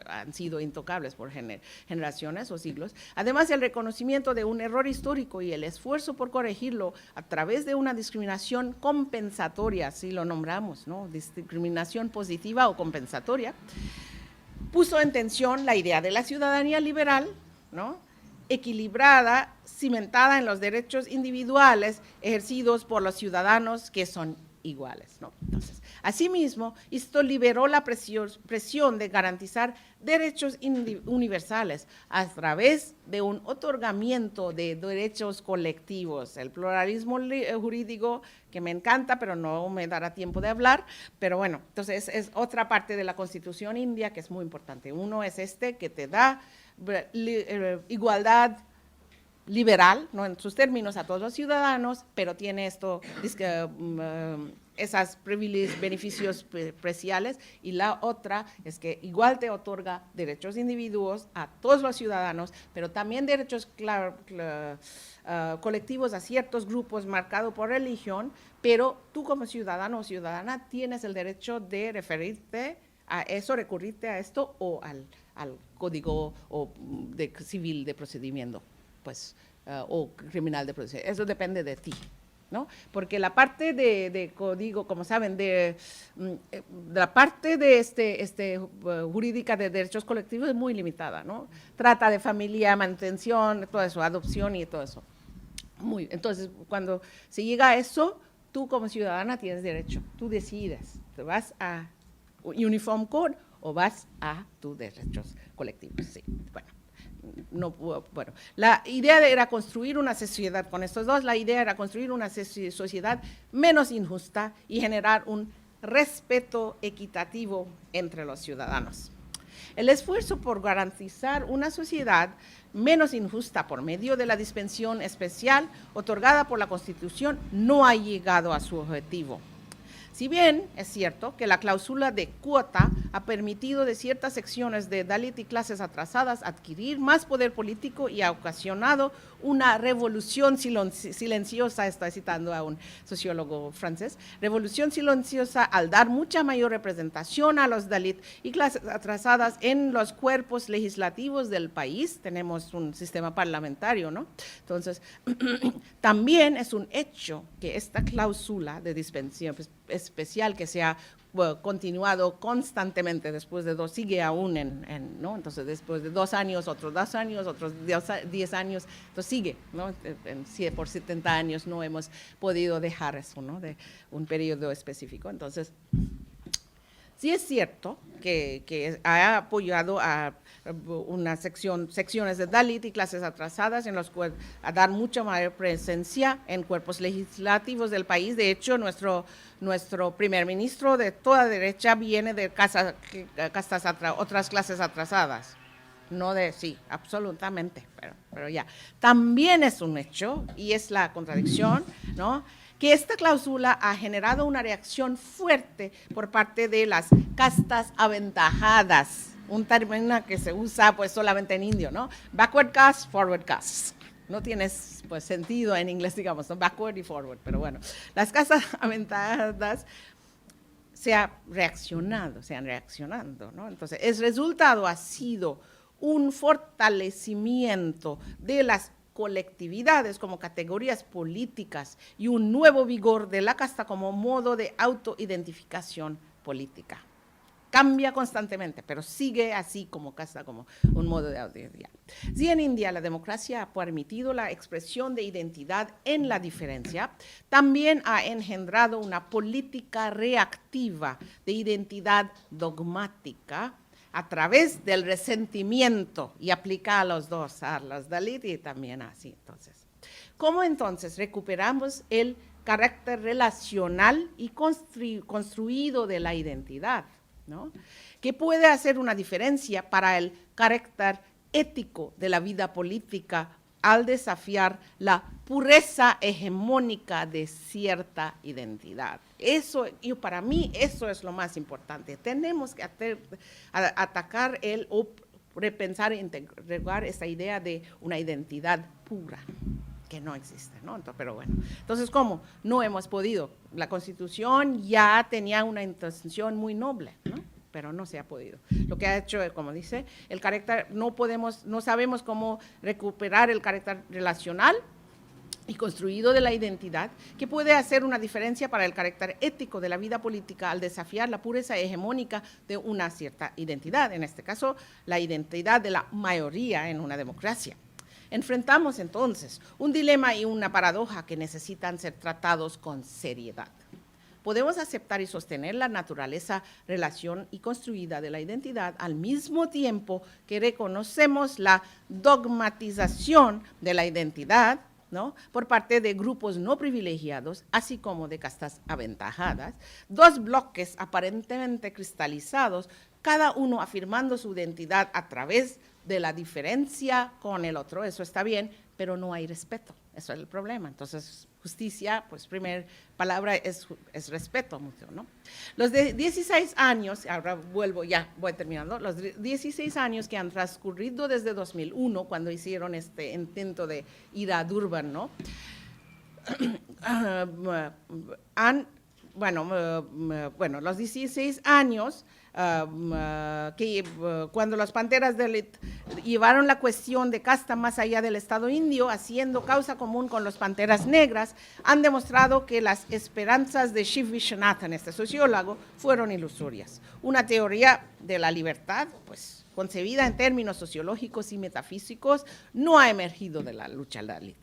S2: han sido intocables por generaciones o siglos. Además, el reconocimiento de un error histórico y el esfuerzo por corregirlo a través de una discriminación compensatoria, así lo nombramos, ¿no?, discriminación positiva o compensatoria, puso en tensión la idea de la ciudadanía liberal, ¿no?, equilibrada, cimentada en los derechos individuales ejercidos por los ciudadanos que son iguales, ¿no? Entonces, asimismo, esto liberó la presión de garantizar derechos universales a través de un otorgamiento de derechos colectivos. El pluralismo jurídico, que me encanta, pero no me dará tiempo de hablar, pero bueno, entonces es otra parte de la Constitución india que es muy importante. Uno es que te da igualdad liberal, ¿no?, en sus términos a todos los ciudadanos, pero tiene esos beneficios preciales, y la otra es que igual te otorga derechos individuos a todos los ciudadanos, pero también derechos colectivos a ciertos grupos marcados por religión, pero tú como ciudadano o ciudadana tienes el derecho de referirte a eso, recurrirte a esto o al código civil de procedimiento, pues, o criminal de procedimiento. Eso depende de ti, ¿no? Porque la parte de código, como saben, la parte de jurídica de derechos colectivos es muy limitada, ¿no? Trata de familia, mantención, todo eso, adopción y todo eso. Entonces, cuando se llega a eso, tú como ciudadana tienes derecho, tú decides, te vas a Uniform Code o vas a tus derechos colectivos, sí. Bueno, bueno, la idea era construir una sociedad, con estos dos, la idea era construir una sociedad menos injusta y generar un respeto equitativo entre los ciudadanos. El esfuerzo por garantizar una sociedad menos injusta por medio de la dispensación especial otorgada por la Constitución no ha llegado a su objetivo. Si bien es cierto que la cláusula de cuota ha permitido de ciertas secciones de Dalit y clases atrasadas adquirir más poder político y ha ocasionado una revolución silenciosa, estoy citando a un sociólogo francés, revolución silenciosa al dar mucha mayor representación a los Dalit y clases atrasadas en los cuerpos legislativos del país. Tenemos un sistema parlamentario, ¿no? Entonces, también es un hecho que esta cláusula de dispensación especial que se ha continuado constantemente después de sigue aún ¿no? Entonces, después de 2 años, otros 2 años, otros 10 años, entonces sigue, ¿no? Por 70 años no hemos podido dejar eso, ¿no? De un periodo específico. Entonces, sí es cierto que ha apoyado a unas secciones de Dalit y clases atrasadas en los cuales a dar mucha mayor presencia en cuerpos legislativos del país. De hecho, nuestro primer ministro de toda derecha viene de otras clases atrasadas. No de, sí, absolutamente, pero ya. También es un hecho, y es la contradicción, ¿no?, que esta cláusula ha generado una reacción fuerte por parte de las castas aventajadas, un término que se usa pues solamente en indio, ¿no? Backward caste, forward caste. No tiene pues sentido en inglés, digamos, ¿no? Backward y forward, pero bueno. Las castas aventajadas se han reaccionando, ¿no? Entonces, el resultado ha sido un fortalecimiento de las colectividades como categorías políticas y un nuevo vigor de la casta como modo de autoidentificación política. Cambia constantemente, pero sigue así como casta, como un modo de autoidentificación. Si en India la democracia ha permitido la expresión de identidad en la diferencia, también ha engendrado una política reactiva de identidad dogmática a través del resentimiento, y aplica a los dos, a los Dalit y también así. Entonces, ¿cómo entonces recuperamos el carácter relacional y construido de la identidad, ¿no?, que puede hacer una diferencia para el carácter ético de la vida política al desafiar la pureza hegemónica de cierta identidad? Eso, y para mí, eso es lo más importante. Tenemos que atacar o repensar e integrar esta idea de una identidad pura, que no existe, ¿no? Entonces, pero bueno, entonces, ¿cómo? No hemos podido. La Constitución ya tenía una intención muy noble, ¿no?, pero no se ha podido. Lo que ha hecho, como dice, el carácter, no sabemos cómo recuperar el carácter relacional y construido de la identidad, que puede hacer una diferencia para el carácter ético de la vida política al desafiar la pureza hegemónica de una cierta identidad, en este caso, la identidad de la mayoría en una democracia. Enfrentamos entonces un dilema y una paradoja que necesitan ser tratados con seriedad. Podemos aceptar y sostener la naturaleza, relación y construida de la identidad al mismo tiempo que reconocemos la dogmatización de la identidad, ¿no?, por parte de grupos no privilegiados, así como de castas aventajadas, dos bloques aparentemente cristalizados, cada uno afirmando su identidad a través de la diferencia con el otro. Eso está bien, pero no hay respeto. Eso es el problema. Entonces, justicia, pues, primera palabra es respeto mucho, ¿no? Los de 16 años, ahora voy terminando, los 16 años que han transcurrido desde 2001, cuando hicieron este intento de ir a Durban, ¿no?, los 16 años cuando las panteras llevaron la cuestión de casta más allá del Estado indio, haciendo causa común con las panteras negras, han demostrado que las esperanzas de Shiv Viswanathan, este sociólogo, fueron ilusorias. Una teoría de la libertad, pues, concebida en términos sociológicos y metafísicos, no ha emergido de la lucha Dalit.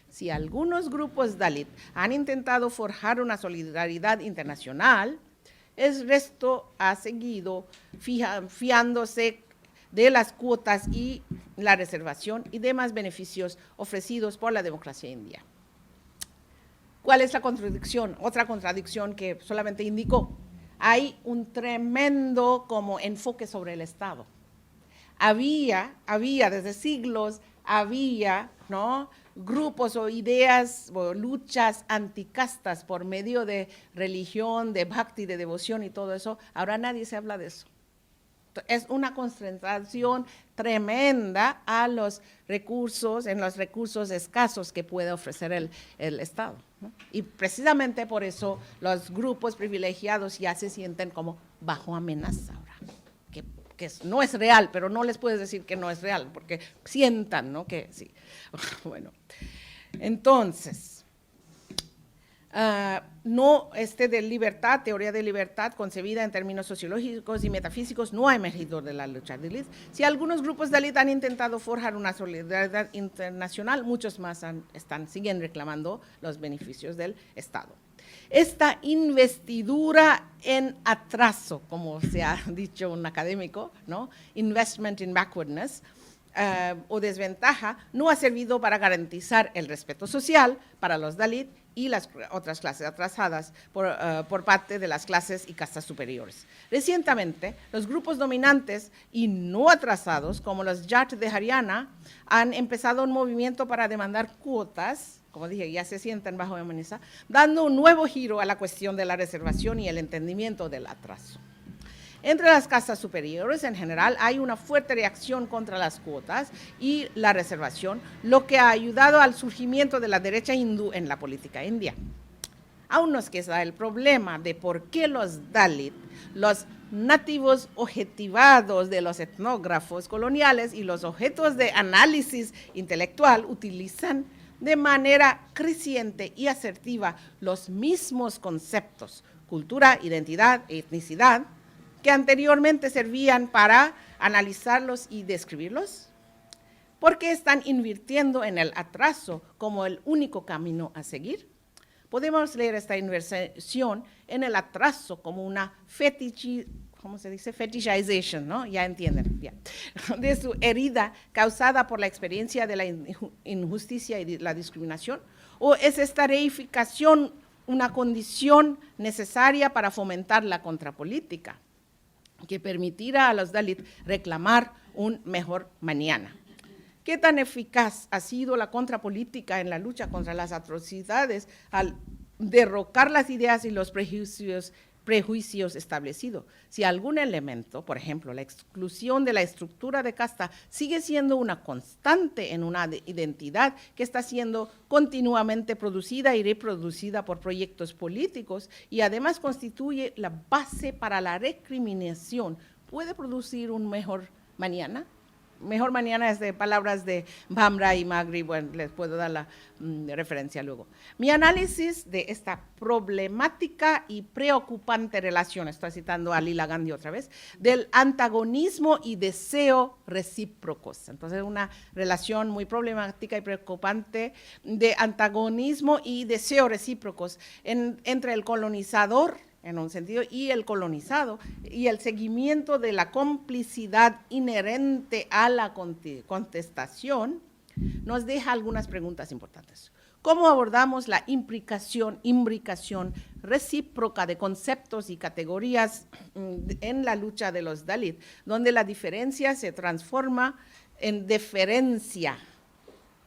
S2: Si algunos grupos Dalit han intentado forjar una solidaridad internacional, el resto ha seguido fiándose de las cuotas y la reservación y demás beneficios ofrecidos por la democracia india. ¿Cuál es la contradicción? Otra contradicción que solamente indicó. Hay un tremendo como enfoque sobre el Estado. Había desde siglos, ¿no?, grupos o ideas o luchas anticastas por medio de religión, de bhakti, de devoción y todo eso. Ahora nadie se habla de eso. Es una concentración tremenda a los recursos, en los recursos escasos que puede ofrecer el Estado, ¿no? Y precisamente por eso los grupos privilegiados ya se sienten como bajo amenaza ahora, que no es real, pero no les puedes decir que no es real, porque sientan, ¿no?, que sí. Bueno, entonces, de libertad, teoría de libertad concebida en términos sociológicos y metafísicos no ha emergido de la lucha Dalit. Si algunos grupos Dalit han intentado forjar una solidaridad internacional, muchos más siguen reclamando los beneficios del Estado. Esta investidura en atraso, como se ha dicho un académico, ¿no?, investment in backwardness, o desventaja, no ha servido para garantizar el respeto social para los Dalit y las otras clases atrasadas por parte de las clases y castas superiores. Recientemente, los grupos dominantes y no atrasados, como los Jat de Haryana, han empezado un movimiento para demandar cuotas, como dije, ya se sienten bajo amenaza, dando un nuevo giro a la cuestión de la reservación y el entendimiento del atraso. Entre las castas superiores, en general, hay una fuerte reacción contra las cuotas y la reservación, lo que ha ayudado al surgimiento de la derecha hindú en la política india. Aún nos queda el problema de por qué los Dalit, los nativos objetivados de los etnógrafos coloniales y los objetos de análisis intelectual utilizan de manera creciente y asertiva los mismos conceptos, cultura, identidad, etnicidad, que anteriormente servían para analizarlos y describirlos, porque están invirtiendo en el atraso como el único camino a seguir. Podemos leer esta inversión en el atraso como una fetishization, ¿no? Ya entienden, ya, de su herida causada por la experiencia de la injusticia y la discriminación, o es esta reificación una condición necesaria para fomentar la contrapolítica, que permitirá a los Dalit reclamar un mejor mañana. ¿Qué tan eficaz ha sido la contrapolítica en la lucha contra las atrocidades al derrocar las ideas y los prejuicios establecidos? Si algún elemento, por ejemplo, la exclusión de la estructura de casta, sigue siendo una constante en una identidad que está siendo continuamente producida y reproducida por proyectos políticos y además constituye la base para la recriminación, ¿puede producir un mejor mañana? Mejor mañana es de palabras de Bhamra y Magri, bueno, les puedo dar la referencia luego. Mi análisis de esta problemática y preocupante relación, estoy citando a Lila Gandhi otra vez, del antagonismo y deseo recíprocos. Entonces, una relación muy problemática y preocupante de antagonismo y deseo recíprocos entre el colonizador, en un sentido, y el colonizado, y el seguimiento de la complicidad inherente a la contestación, nos deja algunas preguntas importantes. ¿Cómo abordamos la imbricación recíproca de conceptos y categorías en la lucha de los Dalit, donde la diferencia se transforma en deferencia?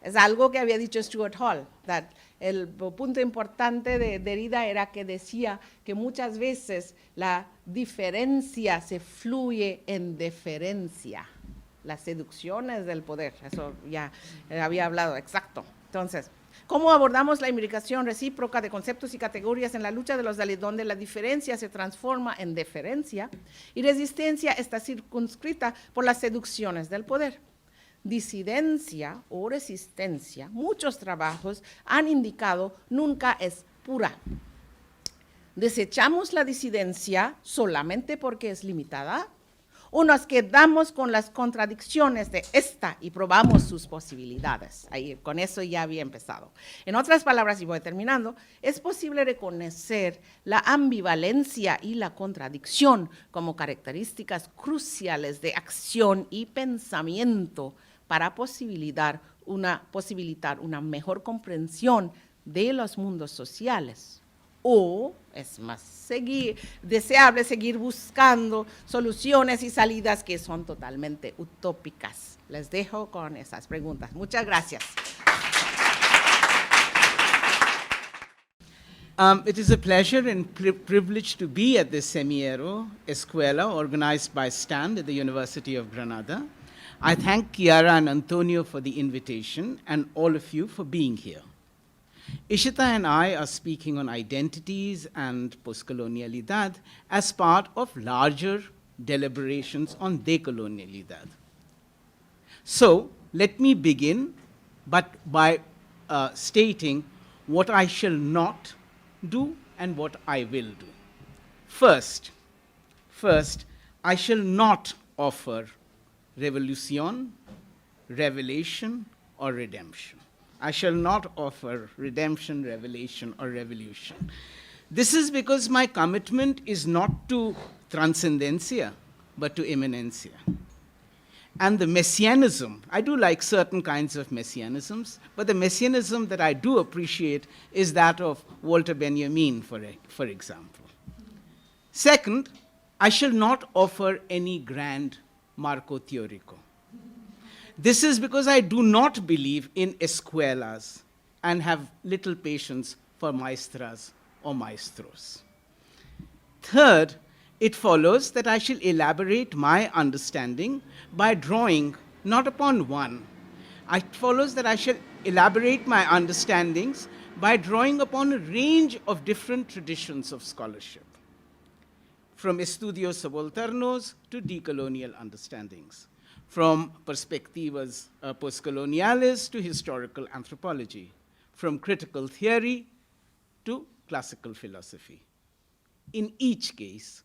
S2: Es algo que había dicho Stuart Hall, that el punto importante de Derrida era que decía que muchas veces la diferencia se fluye en deferencia. Las seducciones del poder, eso ya había hablado, exacto. Entonces, ¿cómo abordamos la imbricación recíproca de conceptos y categorías en la lucha de los Dalit, donde la diferencia se transforma en deferencia y resistencia está circunscrita por las seducciones del poder? Disidencia o resistencia, muchos trabajos han indicado, nunca es pura. ¿Desechamos la disidencia solamente porque es limitada? o nos quedamos con las contradicciones de esta y probamos sus posibilidades. Ahí, con eso ya había empezado. En otras palabras, y voy terminando, es posible reconocer la ambivalencia y la contradicción como características cruciales de acción y pensamiento para posibilitar una mejor comprensión de los mundos sociales. O es más deseable seguir buscando soluciones y salidas que son totalmente utópicas. Les dejo con esas preguntas. Muchas gracias.
S3: It is a pleasure and privilege to be at this Semilleros Escuela organized by STAND at the University of Granada. I thank Chiara and Antonio for the invitation and all of you for being here. Ishita and I are speaking on identities and poscolonialidad as part of larger deliberations on decolonialidad. So let me begin by stating what I shall not do and what I will do. First, I shall not offer revolution, revelation, or redemption. I shall not offer redemption, revelation, or revolution. This is because my commitment is not to transcendencia, but to immanencia. And the messianism, I do like certain kinds of messianisms, but the messianism that I do appreciate is that of Walter Benjamin, for example. Second, I shall not offer any grand marco teorico. This is because I do not believe in escuelas and have little patience for maestras or maestros. Third, it follows that I shall elaborate my understanding by drawing not upon one. It follows that I shall elaborate my understandings by drawing upon a range of different traditions of scholarship, from estudios subalternos to decolonial understandings, from perspectivas poscoloniales to historical anthropology, from critical theory to classical philosophy. In each case,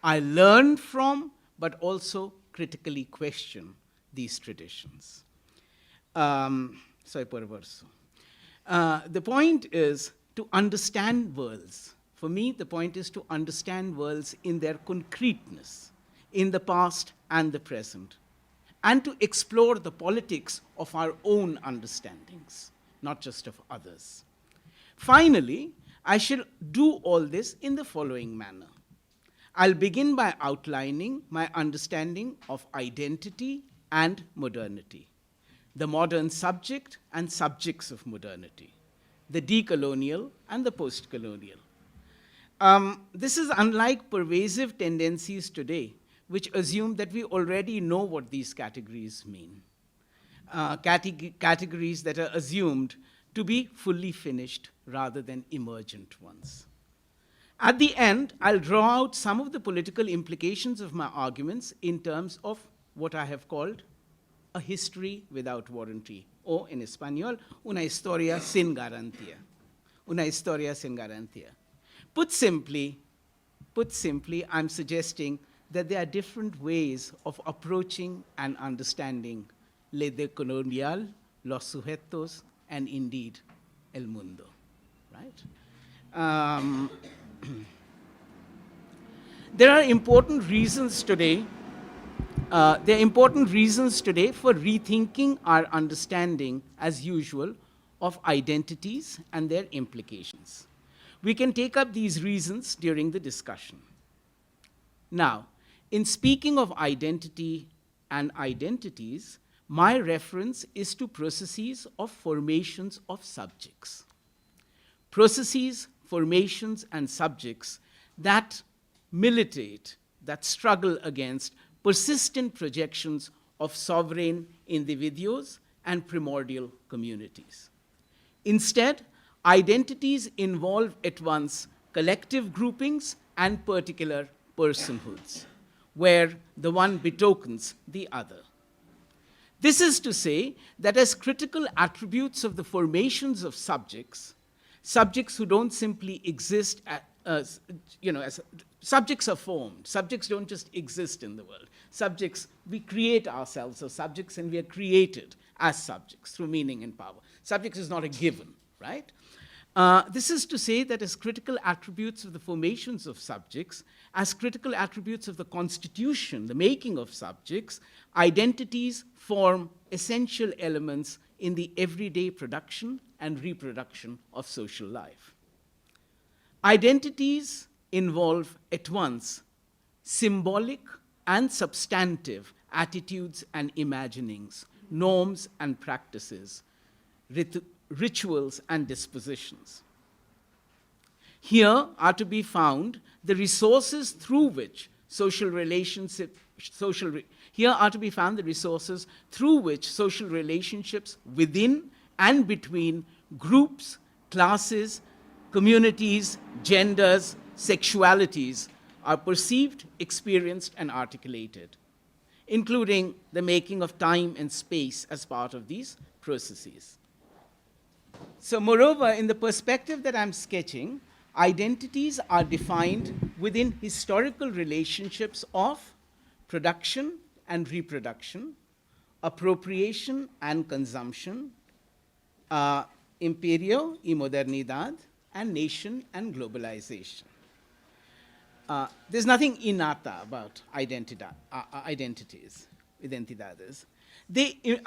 S3: I learn from, but also critically question these traditions. The point is to understand worlds. For me, the point is to understand worlds in their concreteness, in the past and the present, and to explore the politics of our own understandings, not just of others. Finally, I shall do all this in the following manner. I'll begin by outlining my understanding of identity and modernity, the modern subject and subjects of modernity, the decolonial and the postcolonial. This is unlike pervasive tendencies today, which assume that we already know what these categories mean. Categories that are assumed to be fully finished rather than emergent ones. At the end, I'll draw out some of the political implications of my arguments in terms of what I have called a history without warranty, or in Espanol, una historia sin garantía. Una historia sin garantía. Put simply, I'm suggesting that there are different ways of approaching and understanding le decolonial, los sujetos, and indeed el mundo, right? There are important reasons today. For rethinking our understanding, as usual, of identities and their implications. We can take up these reasons during the discussion. Now, in speaking of identity and identities, my reference is to processes of formations of subjects. Processes, formations, and subjects that militate, that struggle against persistent projections of sovereign individuals and primordial communities. Instead, identities involve at once collective groupings and particular personhoods, where the one betokens the other. This is to say that as critical attributes of the formations of subjects, subjects who don't simply exist subjects are formed. Subjects don't just exist in the world. Subjects, we create ourselves as subjects, and we are created as subjects through meaning and power. Subjects is not a given, right? This is to say that as critical attributes of the formations of subjects, as critical attributes of the constitution, the making of subjects, identities form essential elements in the everyday production and reproduction of social life. Identities involve at once symbolic and substantive attitudes and imaginings, norms and practices, rituals and dispositions. Here are to be found the resources through which social relationships within and between groups, classes, communities, genders, sexualities are perceived, experienced, and articulated, including the making of time and space as part of these processes. So moreover, in the perspective that I'm sketching, identities are defined within historical relationships of production and reproduction, appropriation and consumption, imperio y modernidad, and nation and globalization. There's nothing innata about identities, identidades.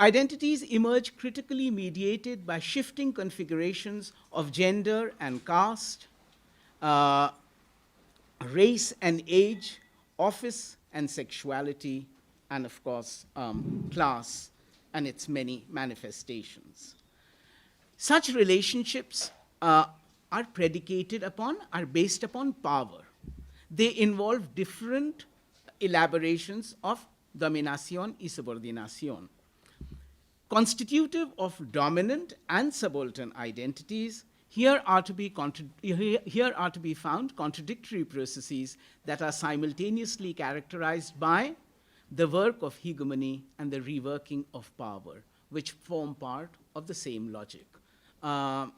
S3: Identities emerge critically mediated by shifting configurations of gender and caste, race and age, office and sexuality, and of course, class and its many manifestations. Such relationships are based upon power. They involve different elaborations of dominación y subordinación. Constitutive of dominant and subaltern identities, here are to be found contradictory processes that are simultaneously characterized by the work of hegemony and the reworking of power, which form part of the same logic.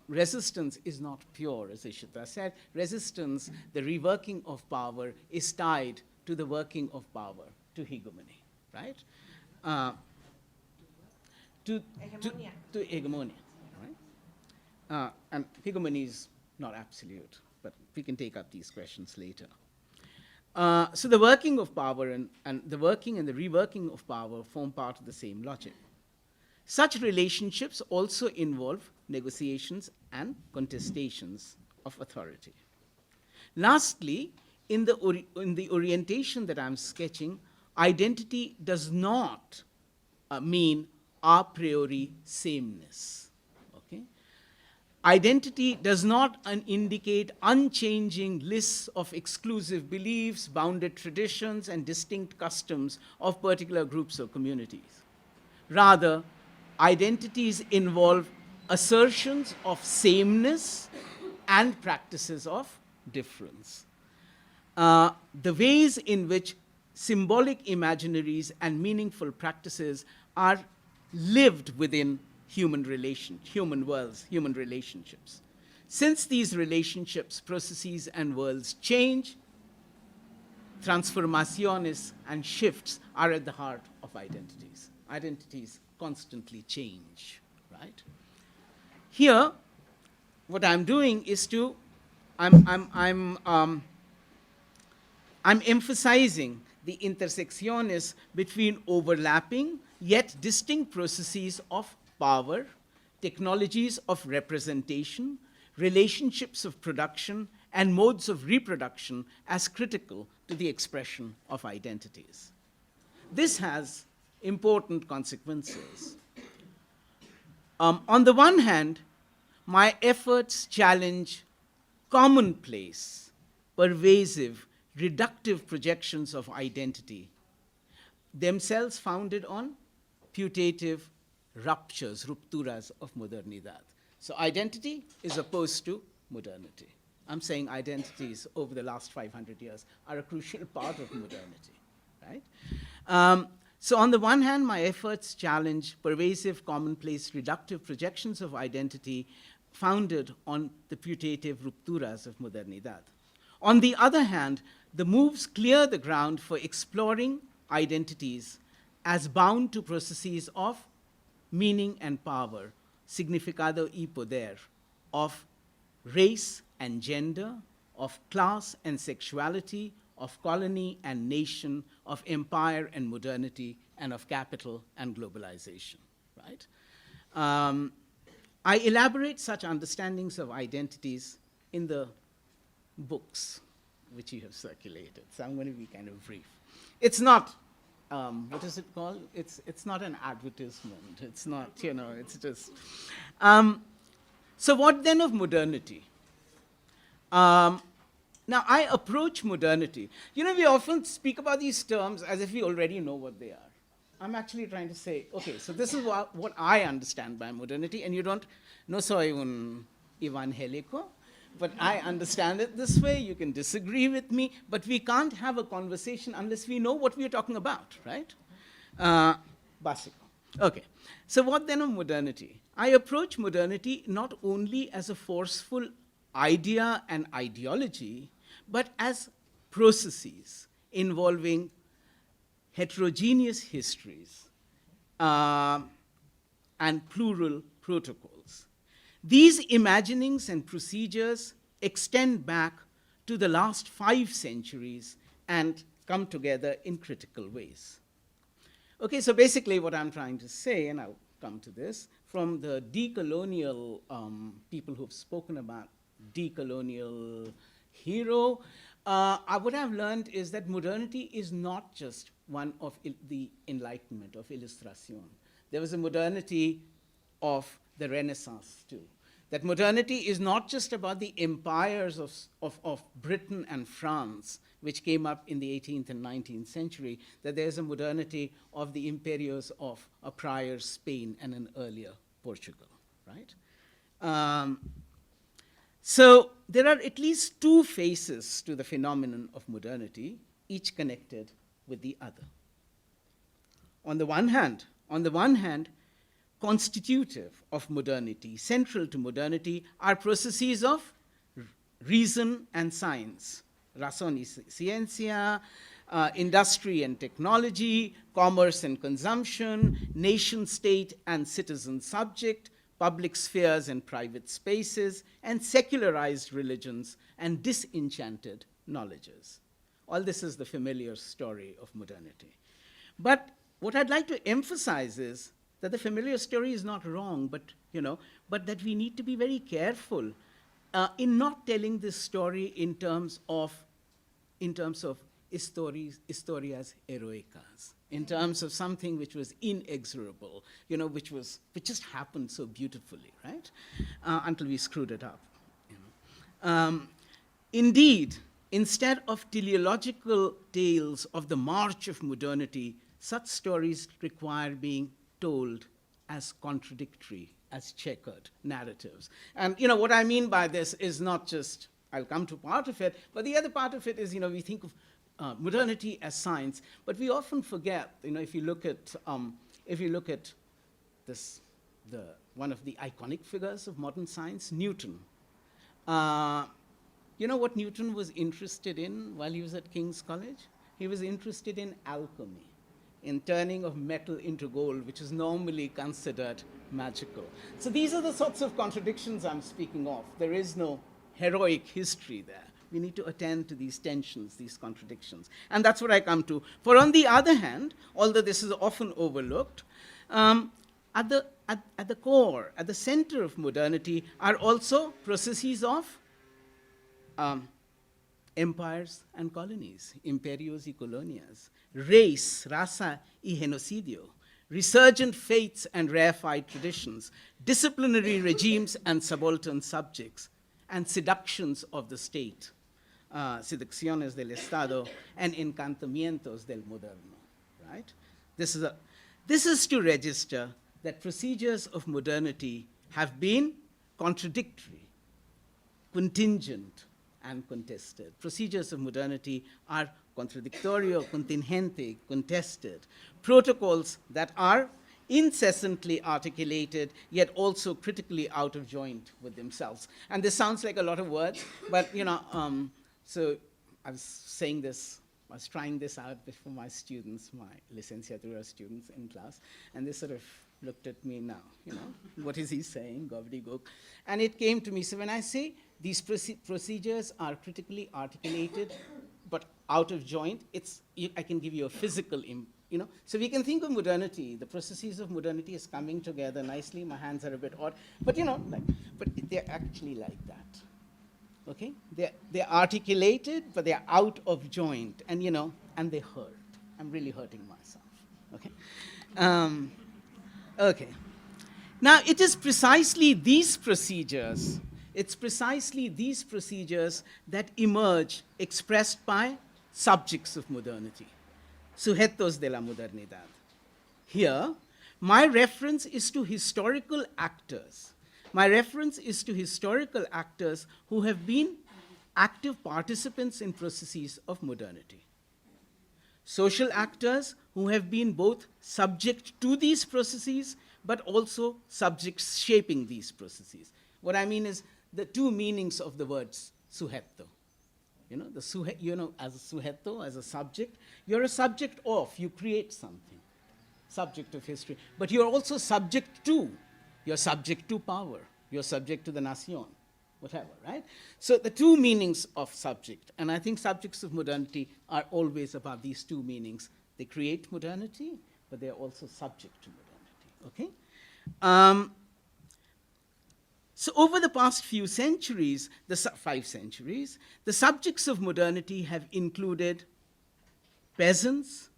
S3: Resistance is not pure, as Ishita said. Resistance, the reworking of power, is tied to the working of power, to hegemony, right? To hegemonia, right? And hegemony is not absolute, but we can take up these questions later. So the working of power and the working and the reworking of power form part of the same logic. Such relationships also involve negotiations and contestations of authority. Lastly, in the orientation that I'm sketching, identity does not mean a priori sameness. Okay? Identity does not indicate unchanging lists of exclusive beliefs, bounded traditions, and distinct customs of particular groups or communities. Rather, identities involve assertions of sameness and practices of difference. The ways in which symbolic imaginaries and meaningful practices are lived within human worlds, human relationships. Since these relationships, processes, and worlds change, transformaciones and shifts are at the heart of identities. Identities constantly change, right? Here, what I'm doing is I'm emphasizing the intersecciones between overlapping yet distinct processes of power, technologies of representation, relationships of production, and modes of reproduction as critical to the expression of identities. This has important consequences. On the one hand, my efforts challenge commonplace, pervasive, reductive projections of identity, themselves founded on putative rupturas of modernidad. So identity is opposed to modernity. I'm saying identities over the last 500 years are a crucial part of modernity, right? So on the one hand, my efforts challenge pervasive, commonplace, reductive projections of identity founded on the putative rupturas of modernidad. On the other hand, the moves clear the ground for exploring identities as bound to processes of meaning and power, significado y poder, of race and gender, of class and sexuality, of colony and nation, of empire and modernity, and of capital and globalization, right? I elaborate such understandings of identities in the books which you have circulated, so I'm going to be kind of brief. It's not, what is it called? It's not an advertisement. It's not, it's just. So what then of modernity? Now, I approach modernity. We often speak about these terms as if we already know what they are. I'm actually trying to say, okay, so this is what I understand by modernity, and you don't, no soy un evangélico, but I understand it this way. You can disagree with me, but we can't have a conversation unless we know what we're talking about, right? Básico. Okay, so what then of modernity? I approach modernity not only as a forceful idea and ideology, but as processes involving heterogeneous histories and plural protocols. These imaginings and procedures extend back to the last 5 centuries and come together in critical ways. Okay, so basically what I'm trying to say, and I'll come to this, from the decolonial people who've spoken about decolonial hero, what I've learned is that modernity is not just one of the Enlightenment, of Ilustración. There was a modernity of the Renaissance too. That modernity is not just about the empires of Britain and France, which came up in the 18th and 19th century, that there's a modernity of the imperios of a prior Spain and an earlier Portugal, right? So there are at least 2 faces to the phenomenon of modernity, each connected with the other. On the one hand, constitutive of modernity, central to modernity, are processes of reason and science, razón y ciencia, industry and technology, commerce and consumption, nation state and citizen subject, public spheres and private spaces, and secularized religions and disenchanted knowledges. All this is the familiar story of modernity. But what I'd like to emphasize is that the familiar story is not wrong, but that we need to be very careful in not telling this story in terms of historias heroicas, in terms of something which was inexorable, which just happened so beautifully, right? Until we screwed it up. Indeed, instead of teleological tales of the march of modernity, such stories require being told as contradictory, as checkered narratives. And what I mean by this is not just, I'll come to part of it, but the other part of it is, we think of modernity as science, but we often forget, if you look at this, one of the iconic figures of modern science, Newton. You know what Newton was interested in while he was at King's College? He was interested in alchemy, in turning of metal into gold, which is normally considered magical. So these are the sorts of contradictions I'm speaking of. There is no heroic history there. We need to attend to these tensions, these contradictions. And that's what I come to. For on the other hand, although this is often overlooked, at the core, at the center of modernity are also processes of empires and colonies, imperios y colonias, race, raza y genocidio, resurgent faiths and rarefied traditions, disciplinary regimes and subaltern subjects, and seductions of the state, seducciones del Estado, and encantamientos del moderno, right? This is to register that procedures of modernity have been contradictory, contingent, and contested. Procedures of modernity are contradictorio, contingente, contested. Protocols that are incessantly articulated, yet also critically out of joint with themselves. And this sounds like a lot of words, but So I was saying this, I was trying this out before my students, my licenciatura students in class, and they sort of looked at me now, what is he saying, gobbledygook? And it came to me, so when I say these procedures are critically articulated, but out of joint, I can give you a physical, so we can think of modernity, the processes of modernity is coming together nicely, my hands are a bit odd, but but they're actually like that. Okay, they're articulated, but they're out of joint, and and they hurt. I'm really hurting myself. Okay, okay. Now it is precisely these procedures. It's precisely these procedures that emerge, expressed by subjects of modernity, sujetos de la modernidad. Here, my reference is to historical actors. My reference is to historical actors who have been active participants in processes of modernity. Social actors who have been both subject to these processes, but also subjects shaping these processes. What I mean is the two meanings of the words sujeto. As a sujeto, as a subject, you're a subject of, you create something, subject of history, but you're also subject to. You're subject to power. You're subject to the nación, whatever, right? So the two meanings of subject, and I think subjects of modernity are always about these two meanings. They create modernity, but they're also subject to modernity, okay? So over the past few centuries, 5 centuries, the subjects of modernity have included peasants,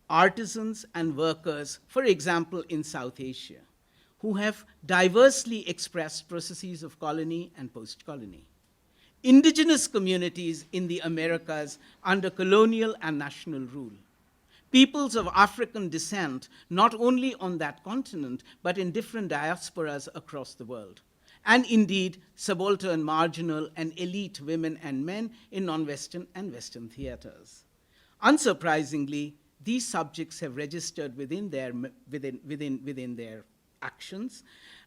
S3: artisans, and workers, for example, in South Asia, who have diversely expressed processes of colony and post-colony. Indigenous communities in the Americas under colonial and national rule. Peoples of African descent, not only on that continent, but in different diasporas across the world. And indeed, subaltern, marginal, and elite women and men in non-Western and Western theaters. Unsurprisingly, these subjects have registered within their actions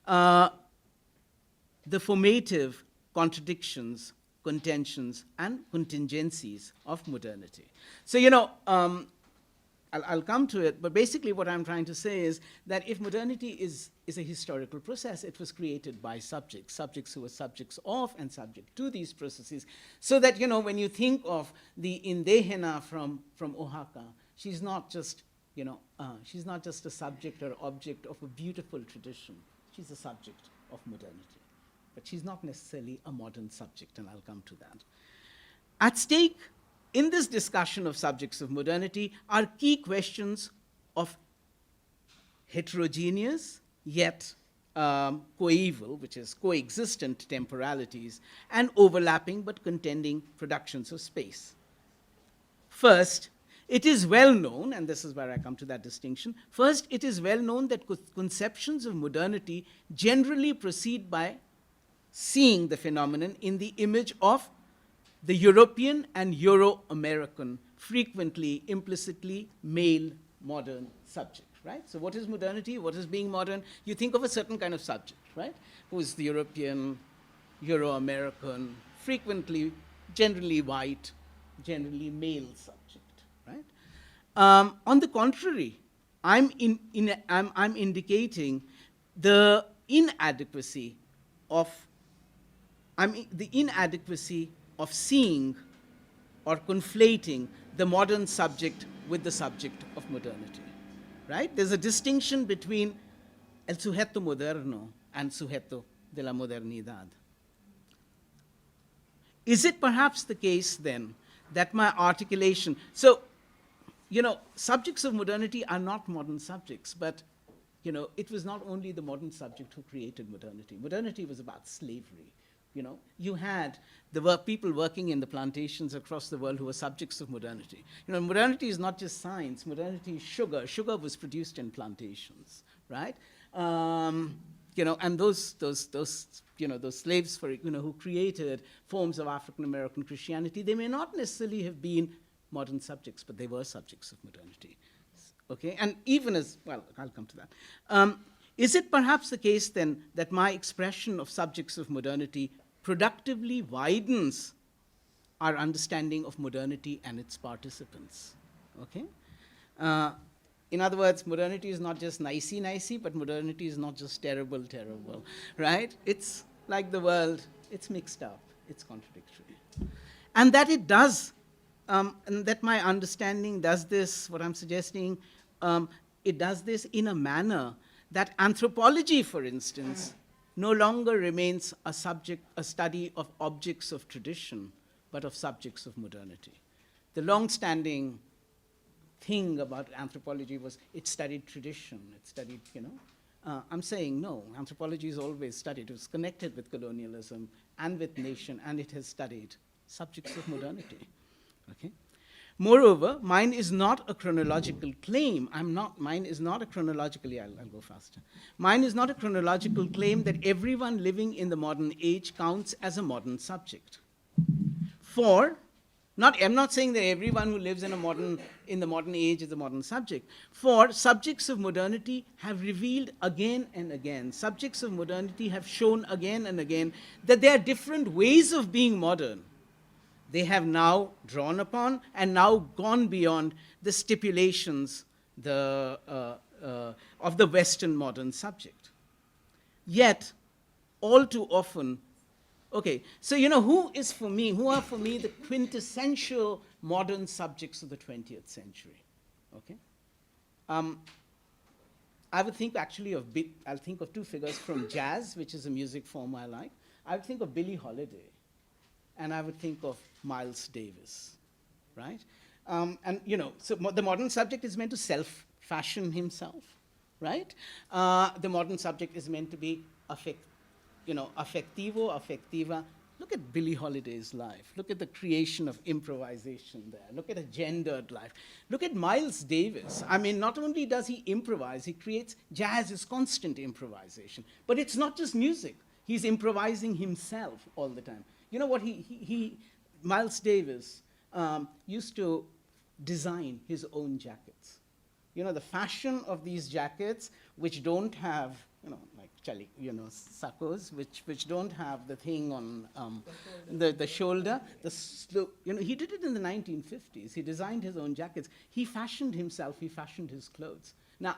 S3: the formative contradictions, contentions, and contingencies of modernity. So, I'll come to it, but basically what I'm trying to say is that if modernity is a historical process, it was created by subjects who were subjects of and subject to these processes, so that, when you think of the indígena from Oaxaca, she's not just a subject or object of a beautiful tradition. She's a subject of modernity. But she's not necessarily a modern subject, and I'll come to that. At stake in this discussion of subjects of modernity are key questions of heterogeneous yet coeval, which is coexistent temporalities, and overlapping but contending productions of space. First, it is well known, and this is where I come to that distinction, first, it is well known that conceptions of modernity generally proceed by seeing the phenomenon in the image of the European and Euro-American, frequently, implicitly male modern subject, right? So what is modernity? What is being modern? You think of a certain kind of subject, right? Who is the European, Euro-American, frequently, generally white, generally male subject, right? On the contrary, I'm indicating the inadequacy of seeing or conflating the modern subject with the subject of modernity, right? There's a distinction between el sujeto moderno and sujeto de la modernidad. Is it perhaps the case then that my articulation, so, subjects of modernity are not modern subjects, but, it was not only the modern subject who created modernity. Modernity was about slavery. You had the people working in the plantations across the world who were subjects of modernity. Modernity is not just science. Modernity is sugar. Sugar was produced in plantations, right? And those slaves who created forms of African American Christianity, they may not necessarily have been modern subjects, but they were subjects of modernity. Okay, and even as well, I'll come to that. Is it perhaps the case then that my expression of subjects of modernity productively widens our understanding of modernity and its participants. Okay? In other words, modernity is not just nicey-nicey, but modernity is not just terrible, terrible, right? It's like the world, it's mixed up, it's contradictory. And that it does, and that my understanding does this, what I'm suggesting, it does this in a manner that anthropology, for instance, no longer remains a study of objects of tradition, but of subjects of modernity. The long-standing thing about anthropology was it studied tradition, it studied, I'm saying no, anthropology is always studied. It was connected with colonialism and with nation, and it has studied subjects of modernity, okay? Moreover, mine is not a chronological claim. Mine is not a chronologically, I'll go faster. Mine is not a chronological claim that everyone living in the modern age counts as a modern subject. I'm not saying that everyone who lives in the modern age is a modern subject. For subjects of modernity have revealed again and again, subjects of modernity have shown again and again that there are different ways of being modern. They have now drawn upon and now gone beyond the stipulations of the Western modern subject. Yet, all too often, okay, so who are for me the quintessential modern subjects of the 20th century? Okay, I would think actually I'll think of two figures from jazz, which is a music form I like. I would think of Billie Holiday, and I would think of Miles Davis, right? So the modern subject is meant to self-fashion himself, right? The modern subject is meant to be affectivo, affectiva. Look at Billie Holiday's life. Look at the creation of improvisation there. Look at a gendered life. Look at Miles Davis. I mean, not only does he improvise, he creates, jazz is constant improvisation. But it's not just music. He's improvising himself all the time. You know what Miles Davis used to design his own jackets. The fashion of these jackets, which don't have, like sacos, which don't have the thing on the shoulder. He did it in the 1950s. He designed his own jackets. He fashioned himself. He fashioned his clothes. Now,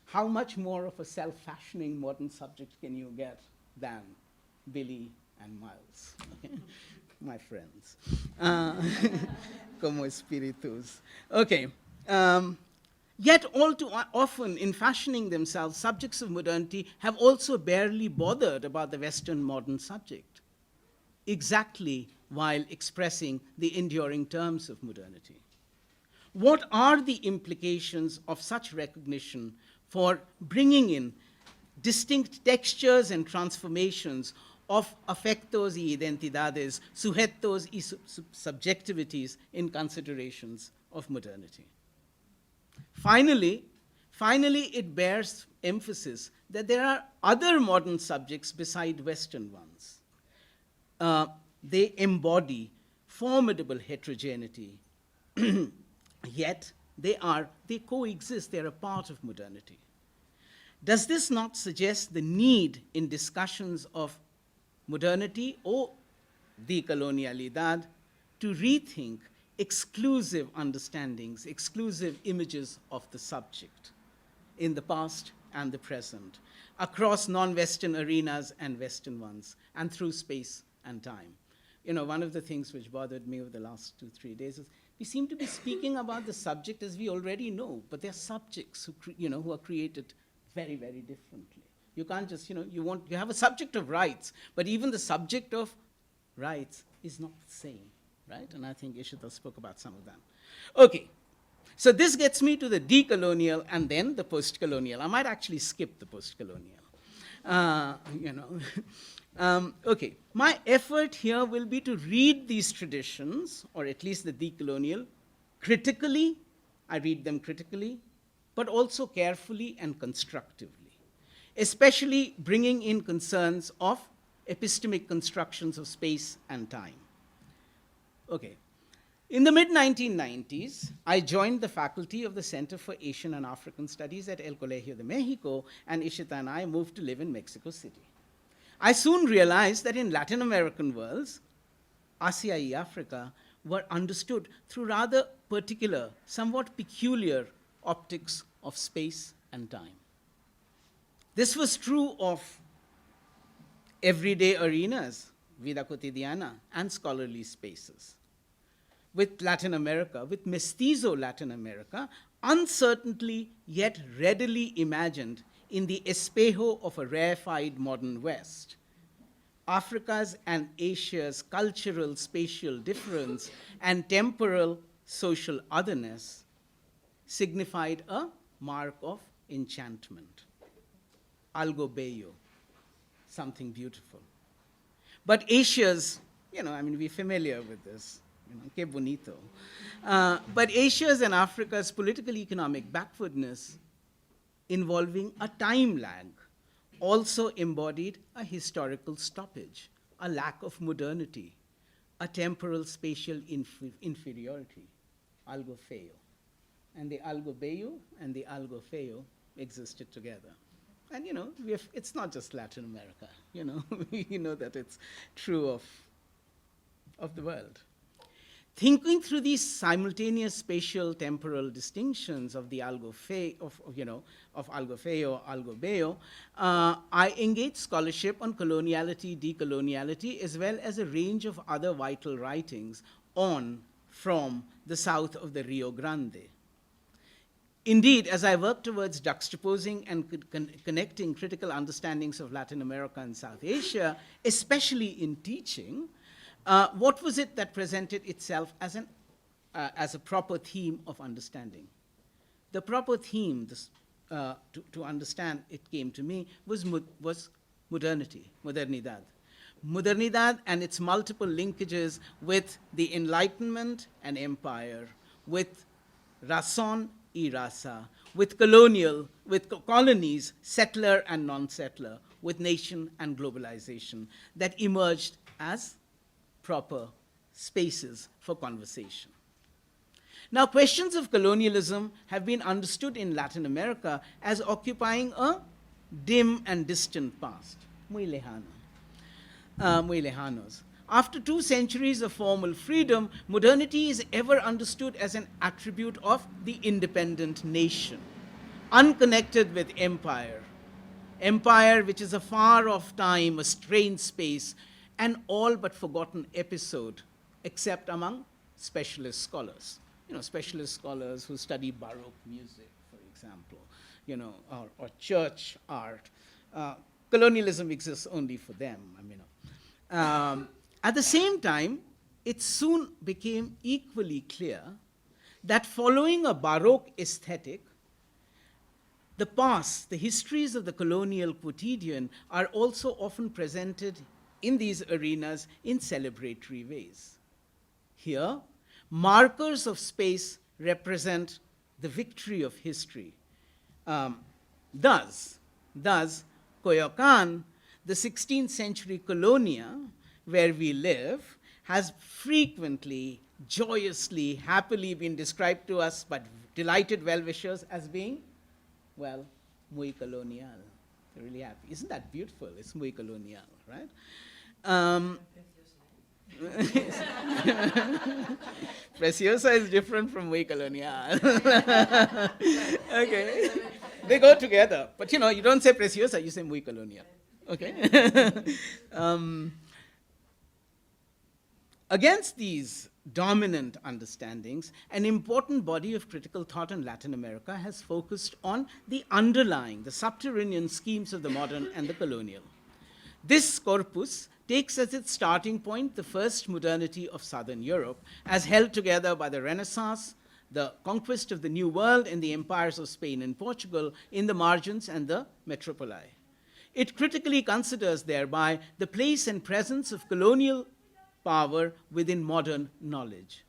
S3: how much more of a self-fashioning modern subject can you get than Billy and Miles? Okay? My friends. Como espíritus. Okay. Yet all too often, in fashioning themselves, subjects of modernity have also barely bothered about the Western modern subject, exactly while expressing the enduring terms of modernity. What are the implications of such recognition for bringing in distinct textures and transformations of afectos y identidades, sujetos y subjectivities in considerations of modernity? Finally, it bears emphasis that there are other modern subjects beside Western ones. They embody formidable heterogeneity, yet they coexist, they're a part of modernity. Does this not suggest the need in discussions of modernity or decolonialidad to rethink exclusive understandings, exclusive images of the subject in the past and the present, across non-Western arenas and Western ones, and through space and time? One of the things which bothered me over the last 2-3 days is we seem to be speaking about the subject as we already know, but they're subjects who are created very, very differently. You can't just, you have a subject of rights, but even the subject of rights is not the same. Right? And I think Ishita spoke about some of them. Okay, so this gets me to the decolonial and then the post-colonial. I might actually skip the post-colonial. Okay, my effort here will be to read these traditions, or at least the decolonial, critically. I read them critically, but also carefully and constructively, especially bringing in concerns of epistemic constructions of space and time. Okay. In the mid-1990s, I joined the faculty of the Center for Asian and African Studies at El Colegio de Mexico, and Ishita and I moved to live in Mexico City. I soon realized that in Latin American worlds, Asia Africa, were understood through rather particular, somewhat peculiar optics of space and time. This was true of everyday arenas, vida cotidiana, and scholarly spaces. With Latin America, with mestizo Latin America, uncertainly yet readily imagined in the espejo of a rarefied modern West, Africa's and Asia's cultural spatial difference and temporal social otherness signified a mark of enchantment. Algo bello, something beautiful. But Asia's, we're familiar with this, que bonito. But Asia's and Africa's political economic backwardness involving a time lag also embodied a historical stoppage, a lack of modernity, a temporal spatial inferiority, algo feo. And the algo bello and the algo feo existed together. And it's not just Latin America, you know that it's true of the world. Thinking through these simultaneous spatial temporal distinctions of the algo feo, of algo feo, algo bello, I engaged scholarship on coloniality, decoloniality, as well as a range of other vital writings on, from the south of the Rio Grande. Indeed, as I worked towards juxtaposing and connecting critical understandings of Latin America and South Asia, especially in teaching, what was it that presented itself as a proper theme of understanding? The proper theme, to understand, it came to me, was modernity, modernidad. Modernidad and its multiple linkages with the Enlightenment and empire, with razón y raza, with colonies, settler and non-settler, with nation and globalization, that emerged as proper spaces for conversation. Now, questions of colonialism have been understood in Latin America as occupying a dim and distant past, muy lejanos. After 2 centuries of formal freedom, modernity is ever understood as an attribute of the independent nation, unconnected with empire. Empire, which is a far-off time, a strange space, an all but forgotten episode, except among specialist scholars. Specialist scholars who study Baroque music, for example, or church art. Colonialism exists only for them, At the same time, it soon became equally clear that following a Baroque aesthetic, the past, the histories of the colonial quotidian are also often presented in these arenas in celebratory ways. Here, markers of space represent the victory of history. Thus, Coyoacán, the 16th century colonia where we live, has frequently, joyously, happily been described to us by delighted well-wishers as being, well, muy colonial. They're really happy. Isn't that beautiful? It's muy colonial, right? Preciosa is different from muy colonial. Okay. They go together. But you don't say preciosa, you say muy colonial. Okay. Against these dominant understandings, an important body of critical thought in Latin America has focused on the underlying, the subterranean schemes of the modern and the colonial. This corpus takes as its starting point the first modernity of Southern Europe, as held together by the Renaissance, the conquest of the New World, and the empires of Spain and Portugal in the margins and the metropoli. It critically considers thereby the place and presence of colonial power within modern knowledge.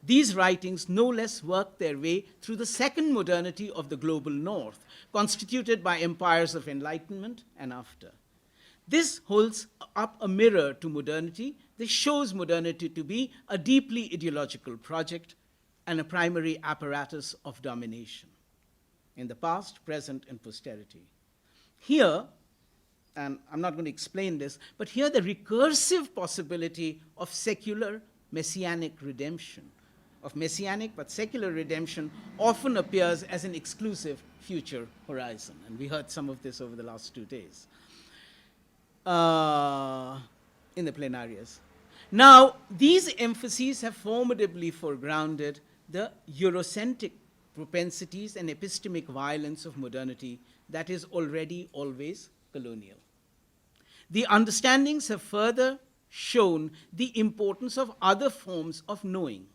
S3: These writings no less work their way through the second modernity of the global north, constituted by empires of enlightenment and after. This holds up a mirror to modernity. This shows modernity to be a deeply ideological project and a primary apparatus of domination in the past, present, and posterity. Here, and I'm not going to explain this, but here the recursive possibility of secular messianic redemption, of messianic but secular redemption, often appears as an exclusive future horizon. And we heard some of this over the last 2 days in the plenarias. Now, these emphases have formidably foregrounded the Eurocentric propensities and epistemic violence of modernity that is already always colonial. The understandings have further shown the importance of other forms of knowing.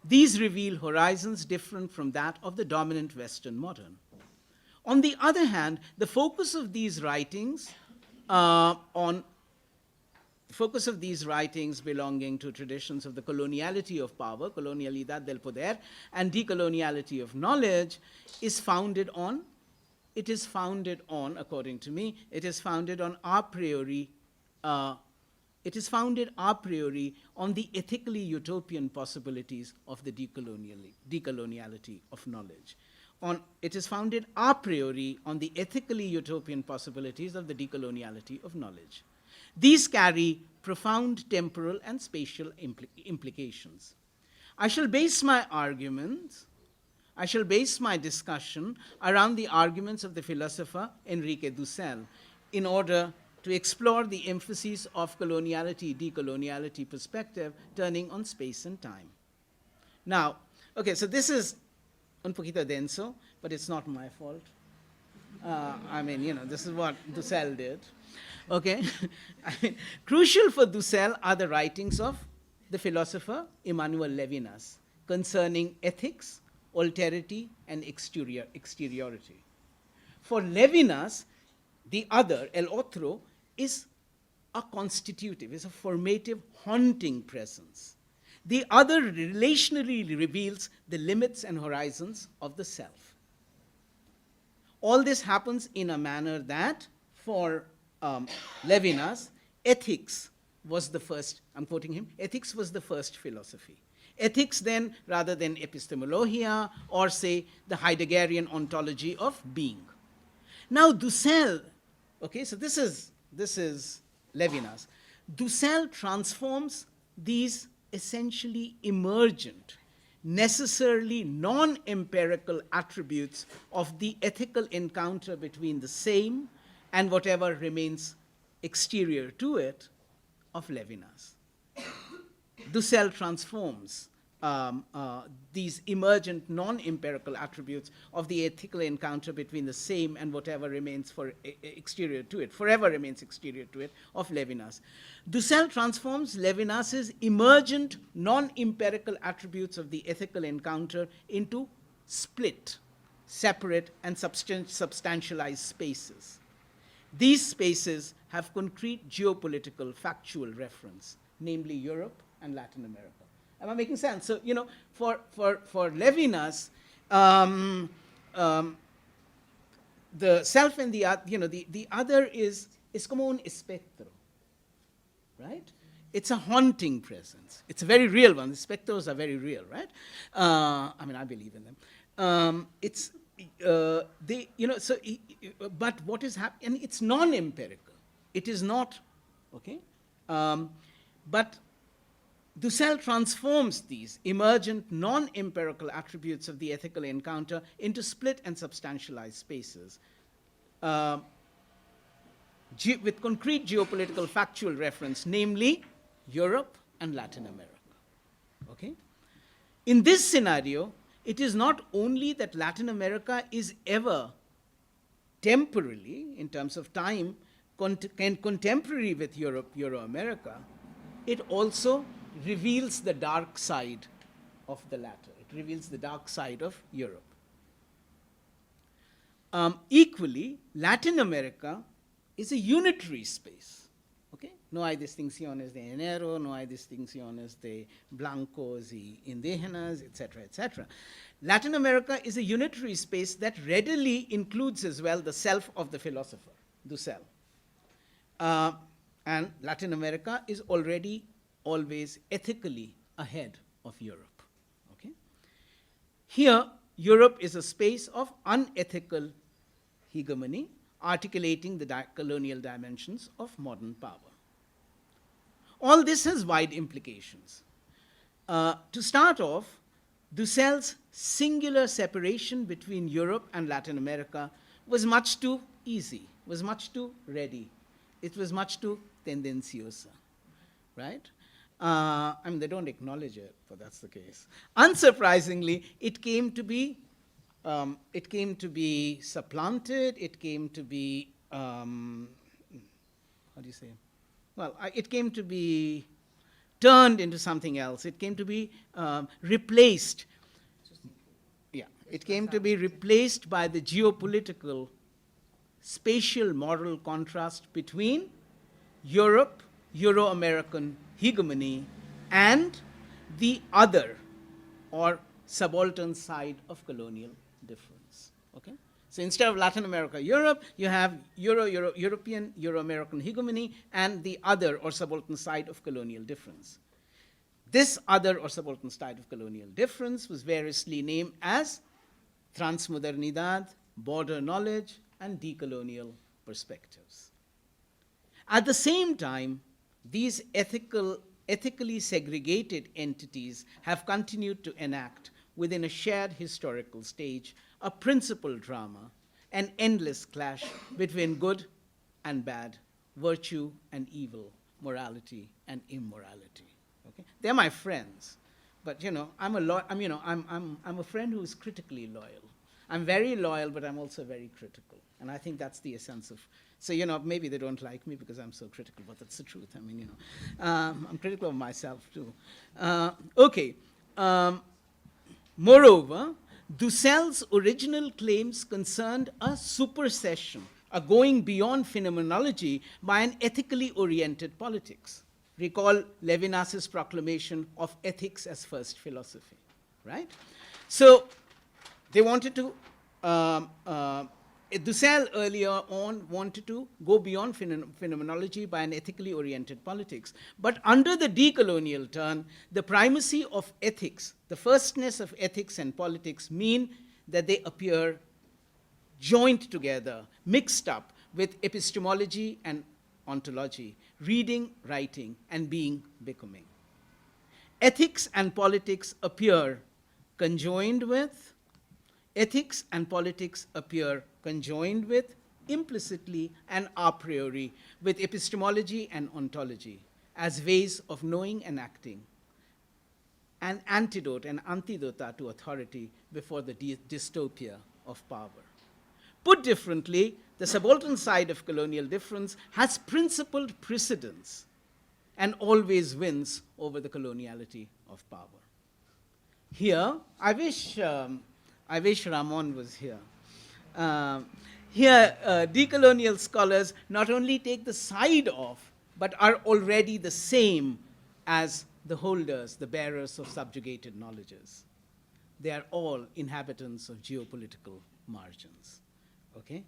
S3: These reveal horizons different from that of the dominant Western modern. On the other hand, the focus of these writings belonging to traditions of the coloniality of power, colonialidad del poder, and decoloniality of knowledge is founded on, according to me, it is founded a priori on the ethically utopian possibilities of the decoloniality of knowledge. It is founded a priori on the ethically utopian possibilities of the decoloniality of knowledge. These carry profound temporal and spatial implications. I shall base my discussion around the arguments of the philosopher Enrique Dussel in order to explore the emphases of coloniality-decoloniality perspective turning on space and time. Now, okay, so this is un poquito denso, but it's not my fault. This is what Dussel did. Okay? Crucial for Dussel are the writings of the philosopher Emmanuel Levinas concerning ethics, alterity, and exteriority. For Levinas, the other, el otro, is a constitutive, is a formative, haunting presence. The other relationally reveals the limits and horizons of the self. All this happens in a manner that, for Levinas, ethics was the first, I'm quoting him, ethics was the first philosophy. Ethics then, rather than epistemologia, or say, the Heideggerian ontology of being. Now Dussel, okay, so this is Levinas. Dussel transforms these essentially emergent, necessarily non-empirical attributes of the ethical encounter between the same and whatever remains exterior to it of Levinas. Dussel transforms these emergent non-empirical attributes of the ethical encounter between the same and whatever remains exterior to it, forever remains exterior to it, of Levinas. Dussel transforms Levinas's emergent non-empirical attributes of the ethical encounter into split, separate, and substantialized spaces. These spaces have concrete geopolitical factual reference, namely Europe and Latin America. Am I making sense? So, for Levinas, the self and the other is como un espectro, right? It's a haunting presence. It's a very real one. The spectros are very real, right? I believe in them. But what is happening? And it's non-empirical. It is not, okay? But Dussel transforms these emergent non-empirical attributes of the ethical encounter into split and substantialized spaces with concrete geopolitical factual reference, namely Europe and Latin America. Okay? In this scenario, it is not only that Latin America is ever temporally, in terms of time, contemporary with Europe, Euro-America, it also reveals the dark side of the latter. It reveals the dark side of Europe. Equally, Latin America is a unitary space. Okay? No hay distinciones de género, no hay distinciones de blancos y indígenas, etc., etc. Latin America is a unitary space that readily includes as well the self of the philosopher, Dussel. And Latin America is already always ethically ahead of Europe. Okay? Here, Europe is a space of unethical hegemony, articulating the colonial dimensions of modern power. All this has wide implications. To start off, Dussels' singular separation between Europe and Latin America was much too easy, was much too ready. It was much too tendenciosa, right? I mean, they don't acknowledge it, but that's the case. Unsurprisingly, it came to be supplanted. It came to be, how do you say? Well, it came to be turned into something else. It came to be replaced. Yeah, it came to be replaced by the geopolitical, spatial moral contrast between Europe, Euro-American hegemony, and the other or subaltern side of colonial difference. Okay? So instead of Latin America, Europe, you have European, Euro-American hegemony, and the other or subaltern side of colonial difference. This other or subaltern side of colonial difference was variously named as transmodernidad, border knowledge, and decolonial perspectives. At the same time, these ethically segregated entities have continued to enact within a shared historical stage a principal drama, an endless clash between good and bad, virtue and evil, morality and immorality. Okay? They're my friends, but I'm a friend who is critically loyal. I'm very loyal, but I'm also very critical, and I think that's the essence of. So maybe they don't like me because I'm so critical, but that's the truth. I mean, I'm critical of myself too. Okay. Moreover, Dussels' original claims concerned a supersession, a going beyond phenomenology by an ethically oriented politics. Recall Levinas's proclamation of ethics as first philosophy, right? So they wanted to, Dussel earlier on wanted to go beyond phenomenology by an ethically oriented politics. But under the decolonial turn, the primacy of ethics, the firstness of ethics and politics mean that they appear joined together, mixed up with epistemology and ontology, reading, writing, and being, becoming. Ethics and politics appear conjoined with, ethics and politics appear conjoined with, implicitly and a priori, with epistemology and ontology as ways of knowing and acting, an antidote, an antidota to authority before the dystopia of power. Put differently, the subaltern side of colonial difference has principled precedence and always wins over the coloniality of power. Here, I wish Ramon was here. Here, decolonial scholars not only take the side of, but are already the same as the holders, the bearers of subjugated knowledges. They are all inhabitants of geopolitical margins. Okay?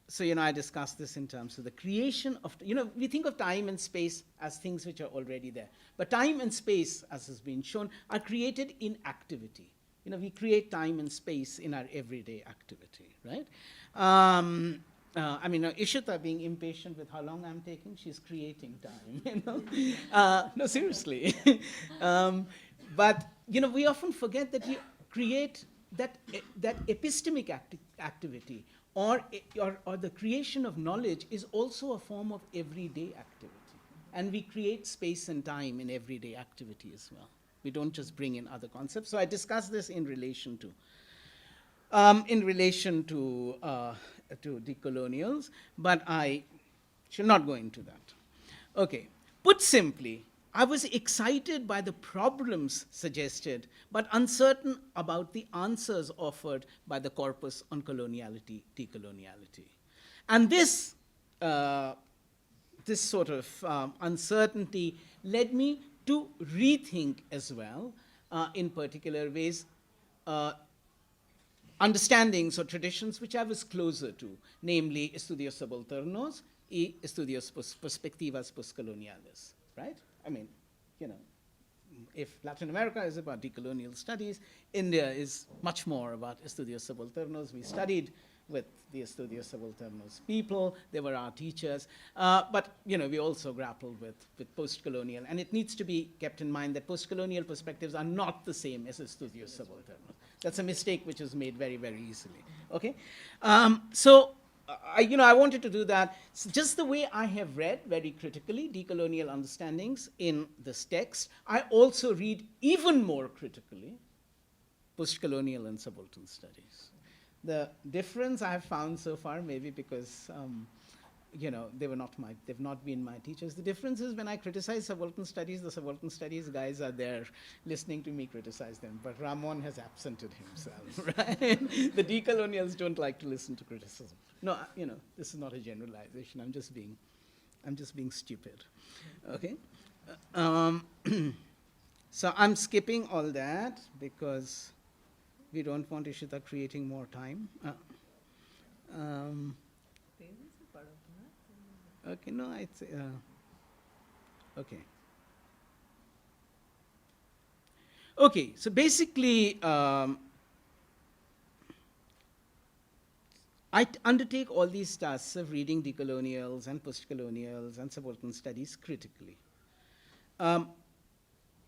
S3: So, I discussed this in terms of the creation of, we think of time and space as things which are already there. But time and space, as has been shown, are created in activity. We create time and space in our everyday activity, right? Ishita being impatient with how long I'm taking, she's creating time, no, seriously. But, we often forget that we create that epistemic activity or the creation of knowledge is also a form of everyday activity. And we create space and time in everyday activity as well. We don't just bring in other concepts. So I discussed this in relation to decolonials, but I shall not go into that. Okay, put simply, I was excited by the problems suggested, but uncertain about the answers offered by the corpus on coloniality, decoloniality. And this sort of uncertainty led me to rethink as well, in particular ways, understandings or traditions which I was closer to, namely estudios subalternos y estudios perspectivas poscoloniales, right? I mean, if Latin America is about decolonial studies, India is much more about estudios subalternos. We studied with the estudios subalternos people. They were our teachers. But we also grappled with post-colonial. And it needs to be kept in mind that post-colonial perspectives are not the same as estudios subalternos. That's a mistake which is made very, very easily. Okay? I wanted to do that. So just the way I have read very critically decolonial understandings in this text, I also read even more critically post-colonial and subaltern studies. The difference I have found so far, maybe because they've not been my teachers. The difference is when I criticize subaltern studies, the subaltern studies guys are there listening to me criticize them. But Ramon has absented himself, right? The decolonials don't like to listen to criticism. No, this is not a generalization. I'm just being stupid. Okay. So I'm skipping all that because we don't want Ishita creating more time. Okay, no, it's okay. Okay, so basically, I undertake all these tasks of reading decolonials and postcolonials and subaltern studies critically.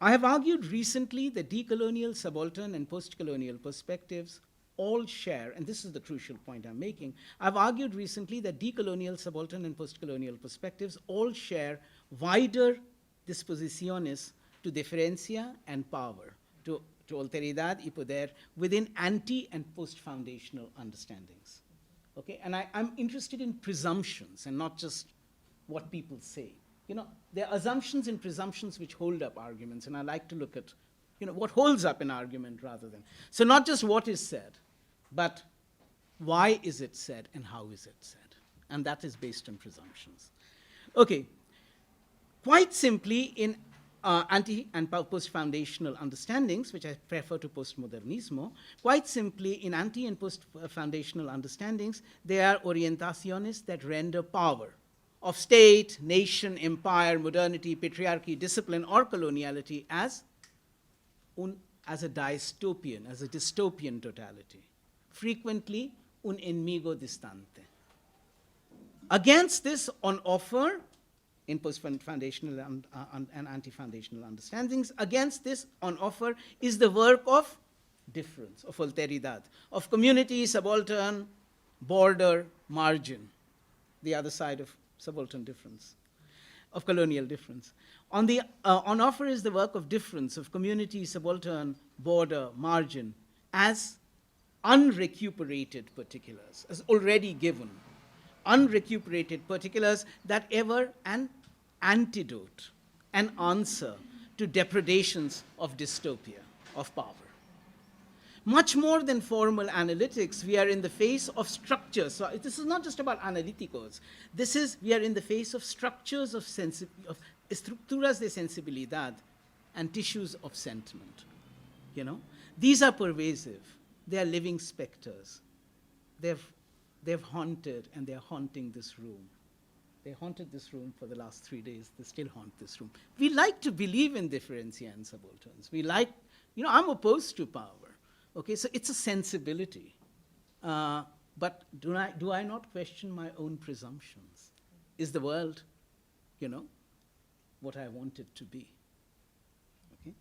S3: I have argued recently that decolonial, subaltern, and postcolonial perspectives all share, and this is the crucial point I'm making, I've argued recently that decolonial, subaltern, and postcolonial perspectives all share wider disposiciones to diferencia and power, to alteridad y poder within anti- and post-foundational understandings. Okay, and I'm interested in presumptions and not just what people say. There are assumptions and presumptions which hold up arguments, and I like to look at, what holds up an argument rather than. So not just what is said, but why is it said and how is it said? And that is based on presumptions. Okay, quite simply in anti- and post-foundational understandings, which I prefer to postmodernismo, quite simply in anti- and post-foundational understandings, they are orientaciones that render power of state, nation, empire, modernity, patriarchy, discipline, or coloniality as a dystopian, as a dystopian totality, frequently un enemigo distante. Against this, on offer, in post-foundational and anti-foundational understandings, against this, on offer, is the work of difference, of alteridad, of community, subaltern, border, margin, the other side of subaltern difference, of colonial difference. On offer is the work of difference, of community, subaltern, border, margin, as unrecuperated particulars, as already given, unrecuperated particulars that ever an antidote, an answer to depredations of dystopia, of power. Much more than formal analytics, we are in the face of structures. So this is not just about analíticos. We are in the face of structures of estructuras de sensibilidad and tissues of sentiment. These are pervasive. They are living specters. They've haunted and they're haunting this room. They haunted this room for the last 3 days. They still haunt this room. We like to believe in differencia and subalterns. I'm opposed to power. Okay, so it's a sensibility. But do I not question my own presumptions? Is the world, what I want it to be? Okay?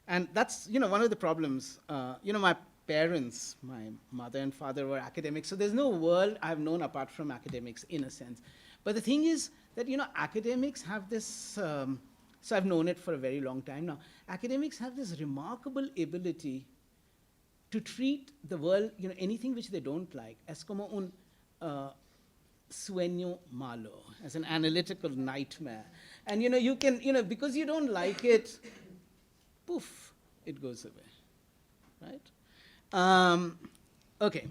S3: And that's, one of the problems. My parents, my mother and father were academics, so there's no world I've known apart from academics in a sense. But the thing is that, academics have this, so I've known it for a very long time now. Academics have this remarkable ability to treat the world, anything which they don't like, as como un sueño malo, as an analytical nightmare. And, you can, because you don't like it, poof, it goes away, right? Okay.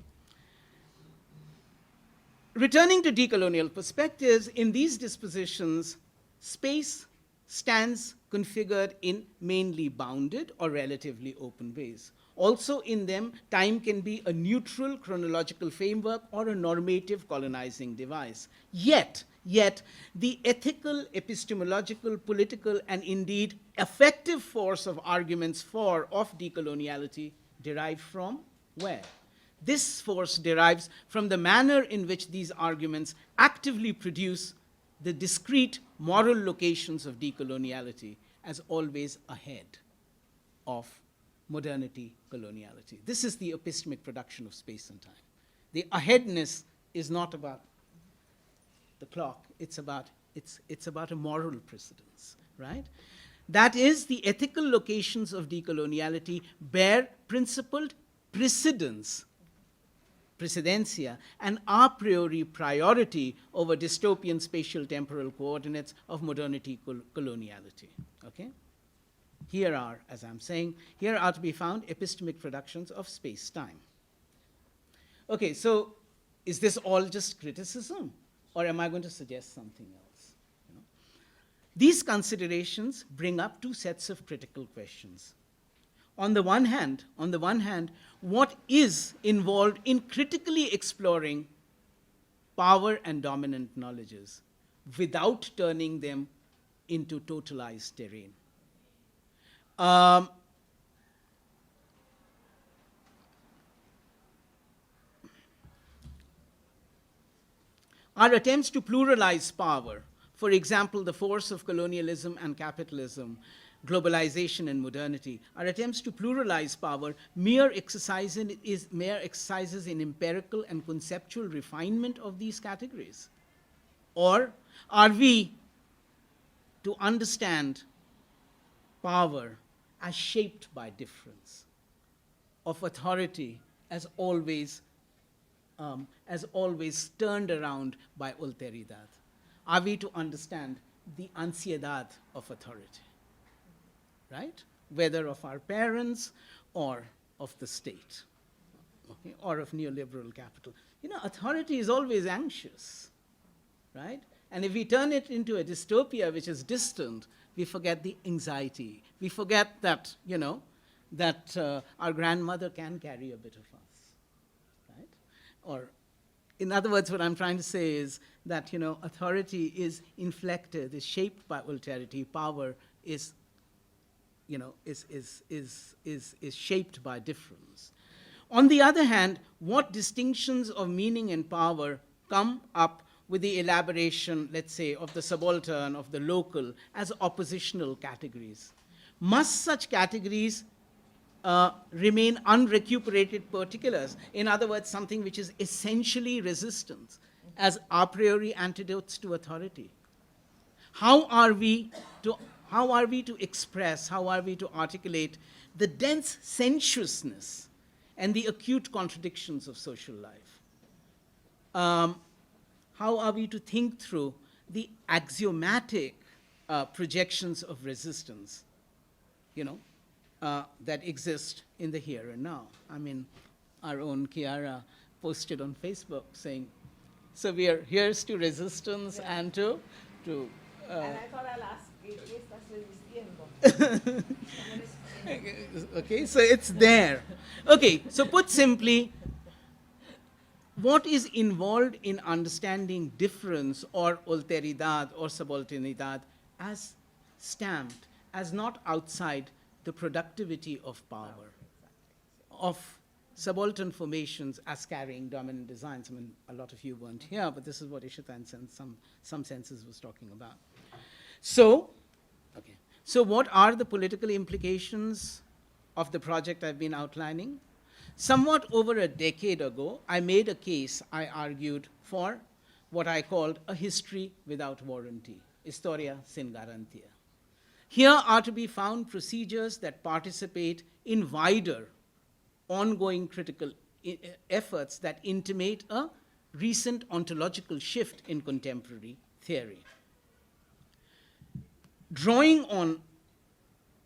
S3: Returning to decolonial perspectives, in these dispositions, space stands configured in mainly bounded or relatively open ways. Also in them, time can be a neutral chronological framework or a normative colonizing device. Yet Yet the ethical, epistemological, political, and indeed effective force of arguments of decoloniality derive from where? This force derives from the manner in which these arguments actively produce the discrete moral locations of decoloniality as always ahead of modernity coloniality. This is the epistemic production of space and time. The aheadness is not about the clock, it's about a moral precedence, right? That is, the ethical locations of decoloniality bear principled precedence, precedencia, and a priori priority over dystopian spatial temporal coordinates of modernity coloniality, okay? Here are, as I'm saying, here are to be found epistemic productions of space-time. Okay, so is this all just criticism, or am I going to suggest something else? You know? These considerations bring up two sets of critical questions. On the one hand, what is involved in critically exploring power and dominant knowledges without turning them into totalized terrain? Our attempts to pluralize power, for example, the force of colonialism and capitalism, globalization and modernity, our attempts to pluralize power, mere exercises in empirical and conceptual refinement of these categories? Or are we to understand power as shaped by difference, of authority as always turned around by alteridad? Are we to understand the ansiedad of authority, right? Whether of our parents or of the state, okay? Or of neoliberal capital. You know, authority is always anxious, right? And if we turn it into a dystopia which is distant, we forget the anxiety. We forget that, you know, that our grandmother can carry a bit of us, right? Or, in other words, what I'm trying to say is that, you know, authority is inflected, is shaped by alterity. Power is, you know, is shaped by difference. On the other hand, what distinctions of meaning and power come up with the elaboration, let's say, of the subaltern, of the local, as oppositional categories? Must such categories remain unrecuperated particulars? In other words, something which is essentially resistance, as a priori antidotes to authority? How are we to express, how are we to articulate the dense sensuousness and the acute contradictions of social life? How are we to think through the axiomatic projections of resistance, you know, that exist in the here and now? I mean, our own Chiara posted on Facebook saying, so here's to resistance and to
S2: and I thought I'll ask, ¿qué estás resistiendo?
S3: Okay, so it's there. Okay, so put simply, what is involved in understanding difference or alteridad or subalternidad as stamped, as not outside the productivity of power, of subaltern formations as carrying dominant designs? I mean, a lot of you weren't here, but this is what Ishita in some senses was talking about. So, okay. So what are the political implications of the project I've been outlining? Somewhat over a decade ago, I made a case, I argued, for what I called a history without warranty, historia sin garantía. Here are to be found procedures that participate in wider, ongoing critical efforts that intimate a recent ontological shift in contemporary theory. Drawing on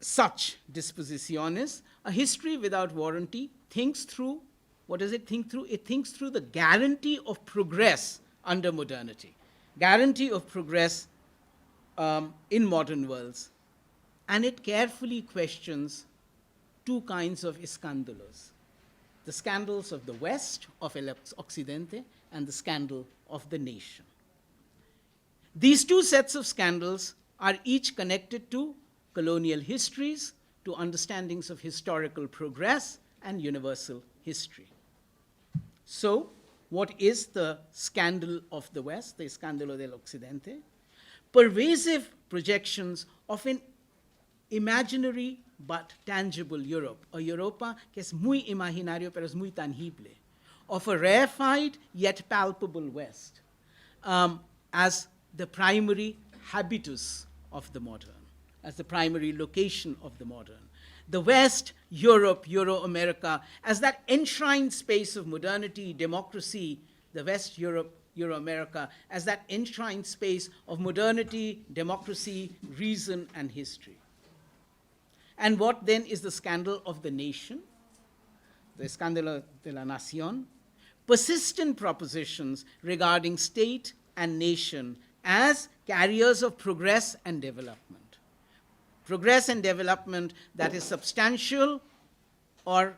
S3: such disposiciones, a history without warranty thinks through, what does it think through? It thinks through the guarantee of progress under modernity, guarantee of progress in modern worlds, and it carefully questions two kinds of escándalos: the scandals of the West, of el Occidente, and the scandal of the nation. These two sets of scandals are each connected to colonial histories, to understandings of historical progress and universal history. So, what is the scandal of the West, the escándalo del Occidente? Pervasive projections of an imaginary but tangible Europe, a Europa que es muy imaginario pero es muy tangible, of a rarefied yet palpable West as the primary habitus of the modern, as the primary location of the modern. The West, Europe, Euro-America, as that enshrined space of modernity, democracy, the West, Europe, Euro-America, as that enshrined space of modernity, democracy, reason, and history. And what then is the scandal of the nation? The escándalo de la nación? Persistent propositions regarding state and nation as carriers of progress and development. Progress and development that is substantial or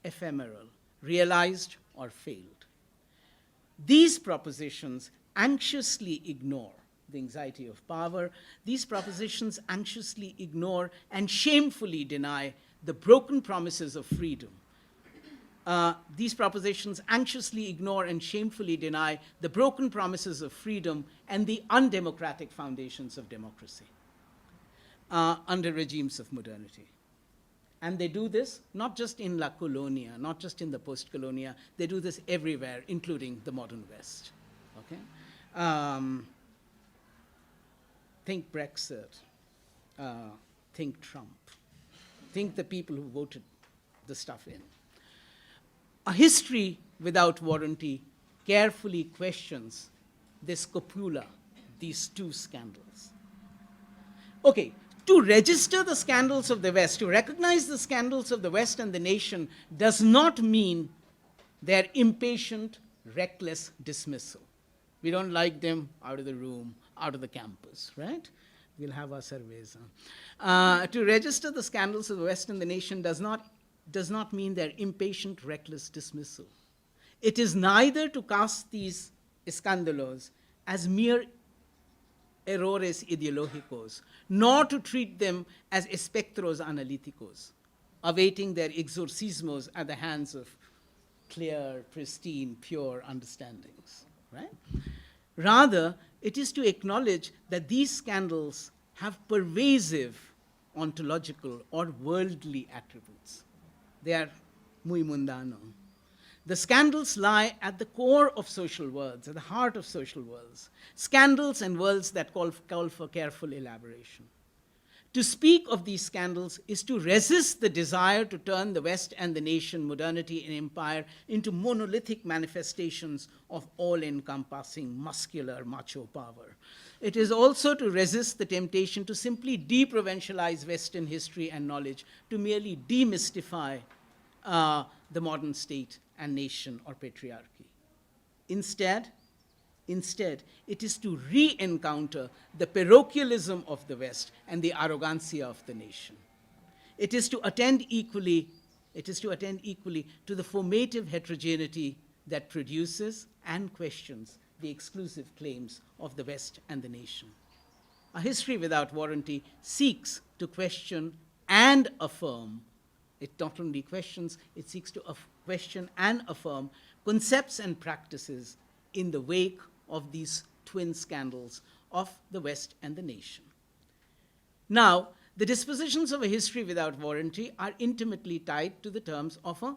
S3: ephemeral, realized or failed. These propositions anxiously ignore the anxiety of power. These propositions anxiously ignore and shamefully deny the broken promises of freedom. These propositions anxiously ignore and shamefully deny the broken promises of freedom and the undemocratic foundations of democracy under regimes of modernity. And they do this not just in La Colonia, not just in the post-colonia, they do this everywhere, including the modern West. Okay? Think Brexit, think Trump, think the people who voted the stuff in. A history without warranty carefully questions this copula, these two scandals. Okay, to register the scandals of the West, to recognize the scandals of the West and the nation does not mean their impatient, reckless dismissal. We don't like them, out of the room, out of the campus, right? We'll have our surveys. To register the scandals of the West and the nation does not mean their impatient, reckless dismissal. It is neither to cast these escándalos as mere errores ideológicos, nor to treat them as espectros analíticos, awaiting their exorcismos at the hands of clear, pristine, pure understandings, right? Rather, it is to acknowledge that these scandals have pervasive ontological or worldly attributes. They are muy mundano. The scandals lie at the core of social worlds, at the heart of social worlds. Scandals and worlds that call for careful elaboration. To speak of these scandals is to resist the desire to turn the West and the nation, modernity and empire, into monolithic manifestations of all-encompassing muscular macho power. It is also to resist the temptation to simply deprovincialize Western history and knowledge, to merely demystify the modern state and nation or patriarchy. Instead, it is to re-encounter the parochialism of the West and the arrogancia of the nation. It is to attend equally to the formative heterogeneity that produces and questions the exclusive claims of the West and the nation. A history without warranty seeks to question and affirm. It not only questions, it seeks to question and affirm concepts and practices in the wake of these twin scandals of the West and the nation. Now, the dispositions of a history without warranty are intimately tied to the terms of a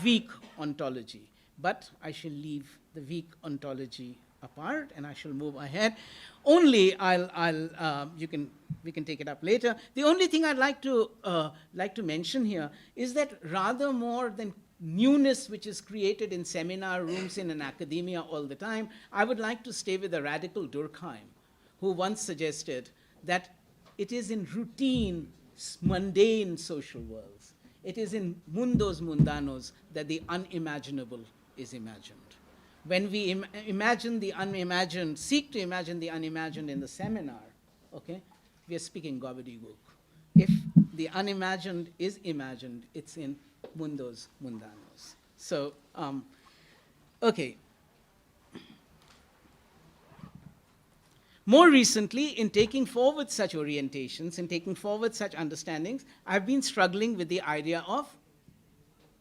S3: weak ontology. But I shall leave the weak ontology apart and I shall move ahead. Only we can take it up later. The only thing I'd like to mention here is that rather more than newness which is created in seminar rooms in an academia all the time, I would like to stay with a radical Durkheim, who once suggested that it is in routine, mundane social worlds, it is in mundos mundanos that the unimaginable is imagined. When we imagine the unimagined, seek to imagine the unimagined in the seminar, okay, we are speaking gobbledygook. If the unimagined is imagined, it's in mundos mundanos. So, okay. More recently, in taking forward such orientations, in taking forward such understandings, I've been struggling with the idea of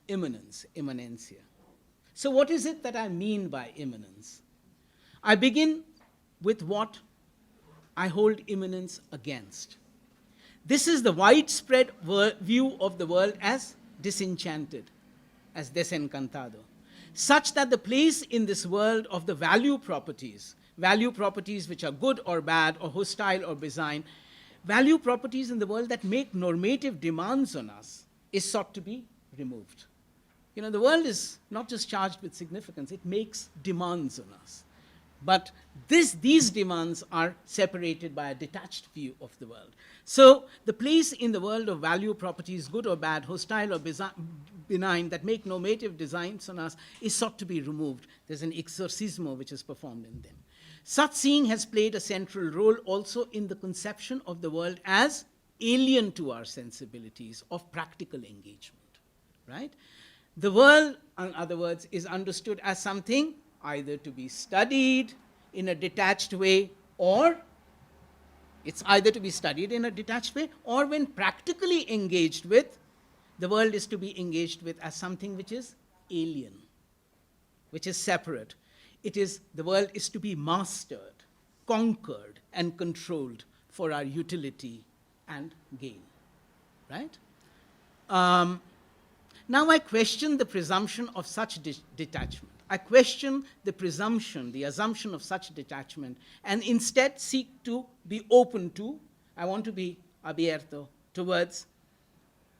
S3: immanence, immanencia. So what is it that I mean by immanence? I begin with what I hold immanence against. This is the widespread view of the world as disenchanted, as desencantado, such that the place in this world of the value properties which are good or bad or hostile or benign, value properties in the world that make normative demands on us, is sought to be removed. You know, the world is not just charged with significance, it makes demands on us. But these demands are separated by a detached view of the world. So the place in the world of value properties, good or bad, hostile or benign, that make normative designs on us, is sought to be removed. There's an exorcismo which is performed in them. Such seeing has played a central role also in the conception of the world as alien to our sensibilities of practical engagement, right? The world, in other words, is understood as something either to be studied in a detached way, or it's either to be studied in a detached way, or when practically engaged with, the world is to be engaged with as something which is alien, which is separate. The world is to be mastered, conquered, and controlled for our utility and gain, right? Now I question the presumption of such detachment. I question the presumption, the assumption of such detachment, and instead seek to be open to, I want to be abierto towards,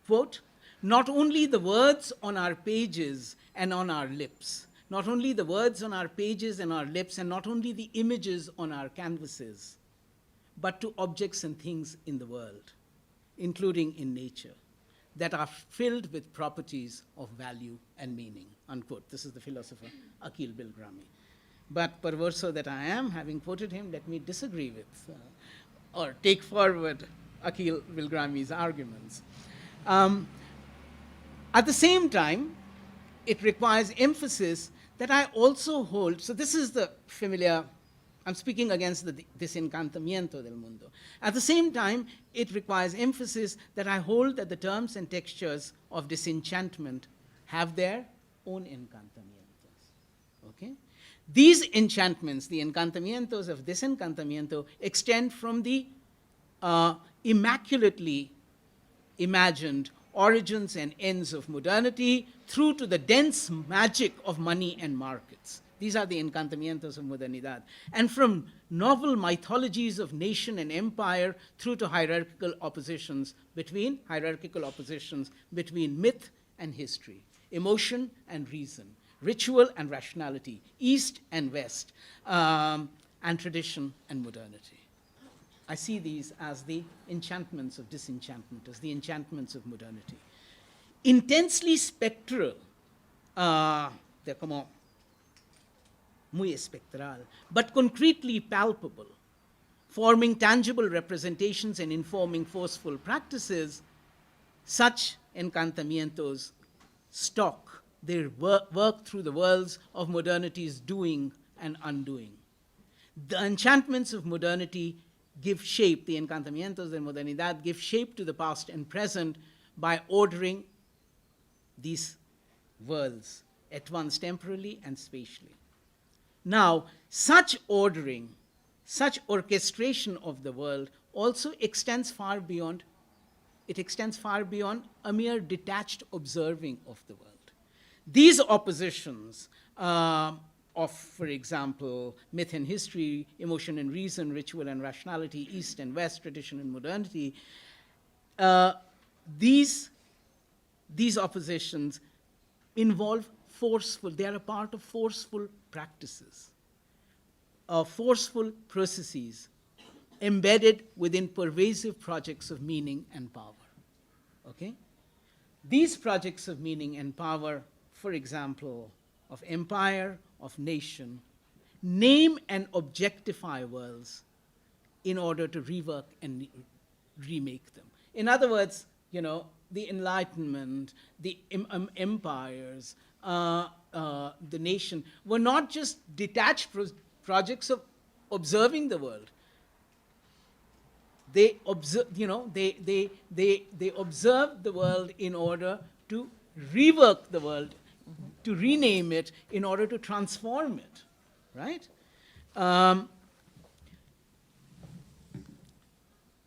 S3: quote, not only the words on our pages and on our lips, not only the words on our pages and our lips, and not only the images on our canvases, but to objects and things in the world, including in nature, that are filled with properties of value and meaning, unquote. This is the philosopher Akhil Bilgrami. But perverso that I am, having quoted him, let me disagree with or take forward Akhil Bilgrami's arguments. At the same time, it requires emphasis that I also hold. So this is the familiar, I'm speaking against the desencantamiento del mundo. At the same time, it requires emphasis that I hold that the terms and textures of disenchantment have their own encantamientos, okay? These enchantments, the encantamientos of desencantamiento, extend from the immaculately imagined origins and ends of modernity through to the dense magic of money and markets. These are the encantamientos of modernidad. And from novel mythologies of nation and empire through to hierarchical oppositions between myth and history, emotion and reason, ritual and rationality, East and West, and tradition and modernity. I see these as the enchantments of disenchantment, as the enchantments of modernity. Intensely spectral, they're como muy espectral, but concretely palpable, forming tangible representations and informing forceful practices, such encantamientos stalk their work through the worlds of modernity's doing and undoing. The enchantments of modernity give shape, the encantamientos de modernidad give shape to the past and present by ordering these worlds at once temporally and spatially. Now, such ordering, such orchestration of the world also extends far beyond a mere detached observing of the world. These oppositions of, for example, myth and history, emotion and reason, ritual and rationality, East and West, tradition and modernity, these oppositions involve they are a part of forceful practices, forceful processes embedded within pervasive projects of meaning and power, okay? These projects of meaning and power, for example, of empire, of nation, name and objectify worlds in order to rework and remake them. In other words, you know, the Enlightenment, the empires, the nation were not just detached projects of observing the world, they observe, they observe the world in order to rework the world, to rename it, in order to transform it, right?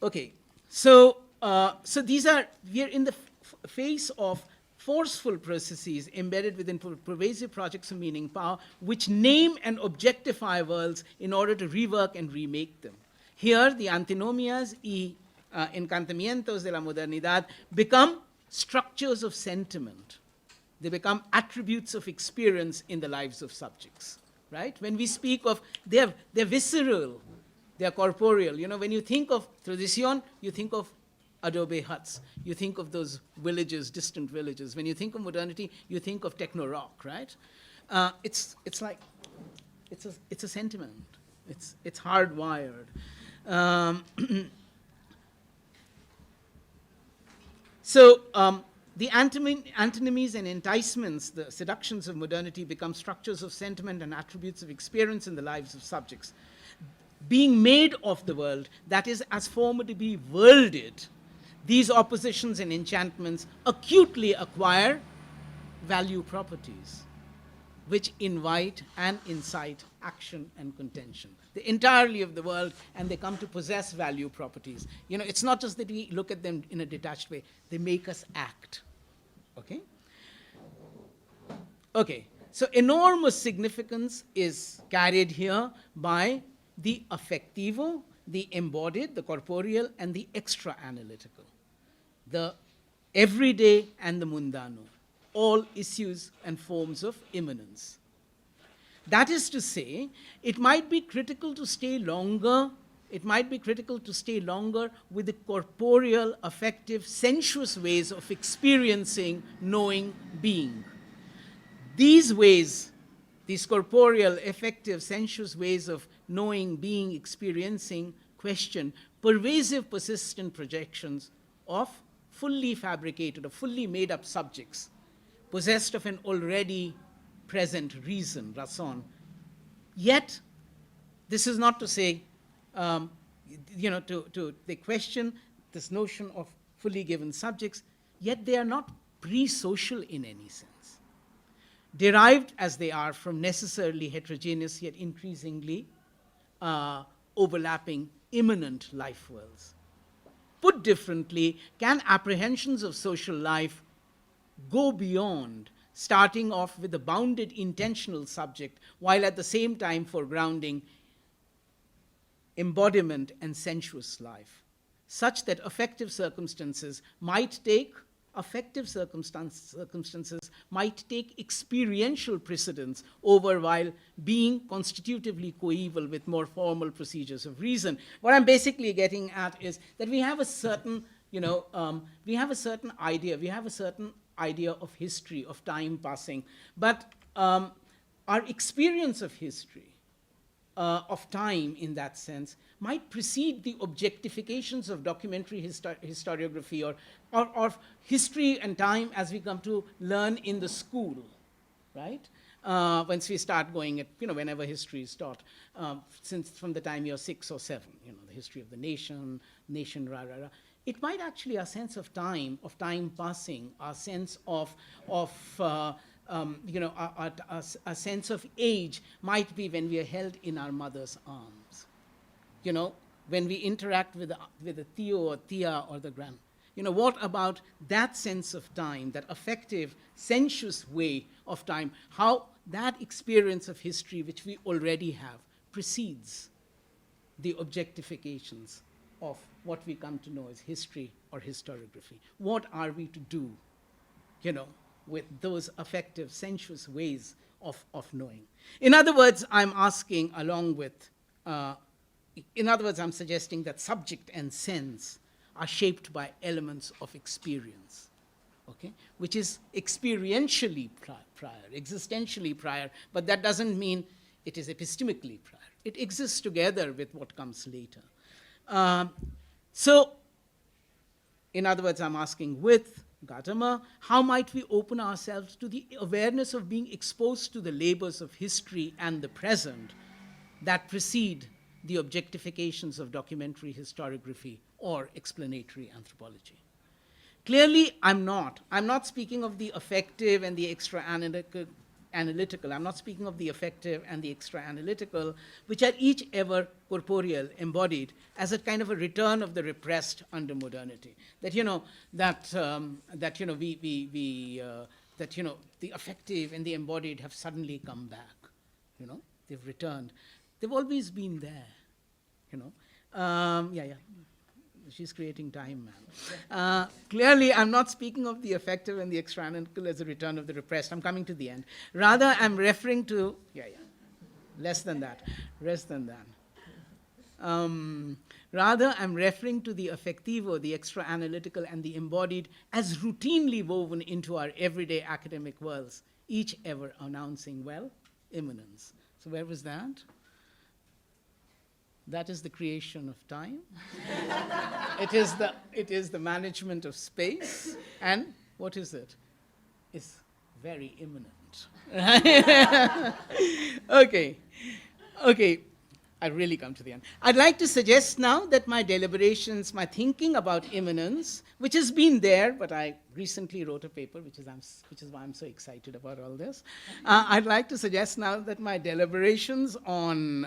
S3: Okay, so we are in the face of forceful processes embedded within pervasive projects of meaning power, which name and objectify worlds in order to rework and remake them. Here, the antinomias y encantamientos de la modernidad become structures of sentiment. They become attributes of experience in the lives of subjects, right? When we speak of, they're visceral, they're corporeal. When you think of tradición, you think of adobe huts. You think of those villages, distant villages. When you think of modernity, you think of techno-rock, right? It's a sentiment. It's hardwired. So the antinomies and enticements, the seductions of modernity, become structures of sentiment and attributes of experience in the lives of subjects. Being made of the world, that is, as formatively worlded, these oppositions and enchantments acutely acquire value properties, which invite and incite action and contention. They're entirely of the world, and they come to possess value properties. It's not just that we look at them in a detached way. They make us act, okay? Okay, so enormous significance is carried here by the affectivo, the embodied, the corporeal, and the extra-analytical, the everyday and the mundano, all issues and forms of immanence. That is to say, it might be critical to stay longer with the corporeal, affective, sensuous ways of experiencing, knowing, being. These ways, these corporeal, affective, sensuous ways of knowing, being, experiencing, question pervasive, persistent projections of fully fabricated or fully made up subjects, possessed of an already present reason, raison. Yet, this is not to say, they question this notion of fully given subjects, yet they are not pre-social in any sense, derived as they are from necessarily heterogeneous yet increasingly overlapping immanent life worlds. Put differently, can apprehensions of social life go beyond starting off with a bounded intentional subject, while at the same time foregrounding embodiment and sensuous life, such that affective circumstances might take experiential precedence over, while being constitutively coeval with more formal procedures of reason. What I'm basically getting at is that we have a certain, idea of history, of time passing, but our experience of history, of time in that sense, might precede the objectifications of documentary historiography or history and time as we come to learn in the school, right? Once we start going at, whenever history is taught, since from the time you're 6 or 7, the history of the nation, it might actually, our sense of time passing, our sense of a sense of age might be when we are held in our mother's arms. When we interact with a tio or tia or the grand. What about that sense of time, that affective, sensuous way of time, how that experience of history, which we already have, precedes the objectifications of what we come to know as history or historiography? What are we to do, with those affective, sensuous ways of knowing? In other words, I'm suggesting that subject and sense are shaped by elements of experience, okay, which is experientially prior, existentially prior, but that doesn't mean it is epistemically prior. It exists together with what comes later. So, in other words, I'm asking with Gautama, how might we open ourselves to the awareness of being exposed to the labors of history and the present that precede the objectifications of documentary historiography or explanatory anthropology. Clearly, I'm not speaking of the affective and the extra-analytical. I'm not speaking of the affective and the extra-analytical, which are each ever corporeal, embodied, as a kind of a return of the repressed under modernity. That, the affective and the embodied have suddenly come back. They've returned. They've always been there. She's creating time, man. Clearly, I'm not speaking of the affective and the extra-analytical as a return of the repressed. I'm coming to the end. Rather, I'm referring to, less than that. Rather, I'm referring to the affectivo, the extra-analytical, and the embodied as routinely woven into our everyday academic worlds, each ever announcing, immanence. So where was that? That is the creation of time. It is the management of space. And what is it? It's very imminent. Okay. I really come to the end. I'd like to suggest now that my deliberations, my thinking about immanence, which has been there, but I recently wrote a paper, which is why I'm so excited about all this. I'd like to suggest now that my deliberations on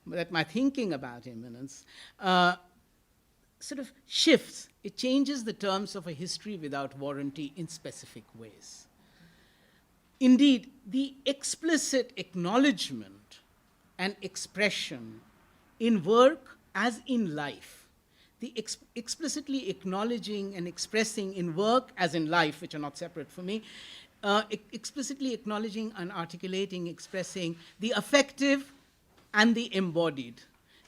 S3: that my thinking about immanence sort of shifts. It changes the terms of a history without warranty in specific ways. Indeed, the explicit acknowledgement and expression in work as in life, the explicitly acknowledging and expressing in work as in life, which are not separate for me, explicitly acknowledging and articulating, expressing the affective and the embodied,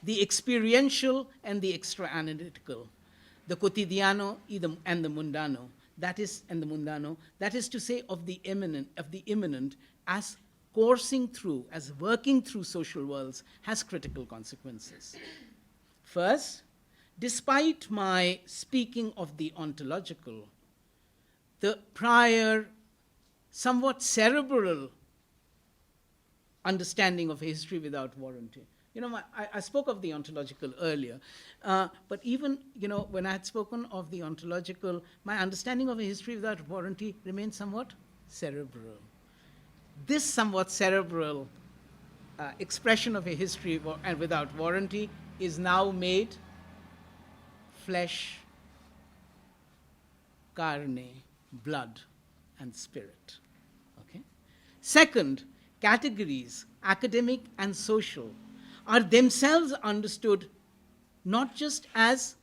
S3: the experiential and the extra-analytical, the quotidiano and the mundano, that is to say, of the immanent as coursing through, as working through social worlds, has critical consequences. First, despite my speaking of the ontological, the prior, somewhat cerebral understanding of a history without warranty. I spoke of the ontological earlier, but even, when I had spoken of the ontological, my understanding of a history without warranty remains somewhat cerebral. This somewhat cerebral expression of a history and without warranty is now made flesh, carne, blood, and spirit. Okay? Second, categories, academic and social, are themselves understood not just as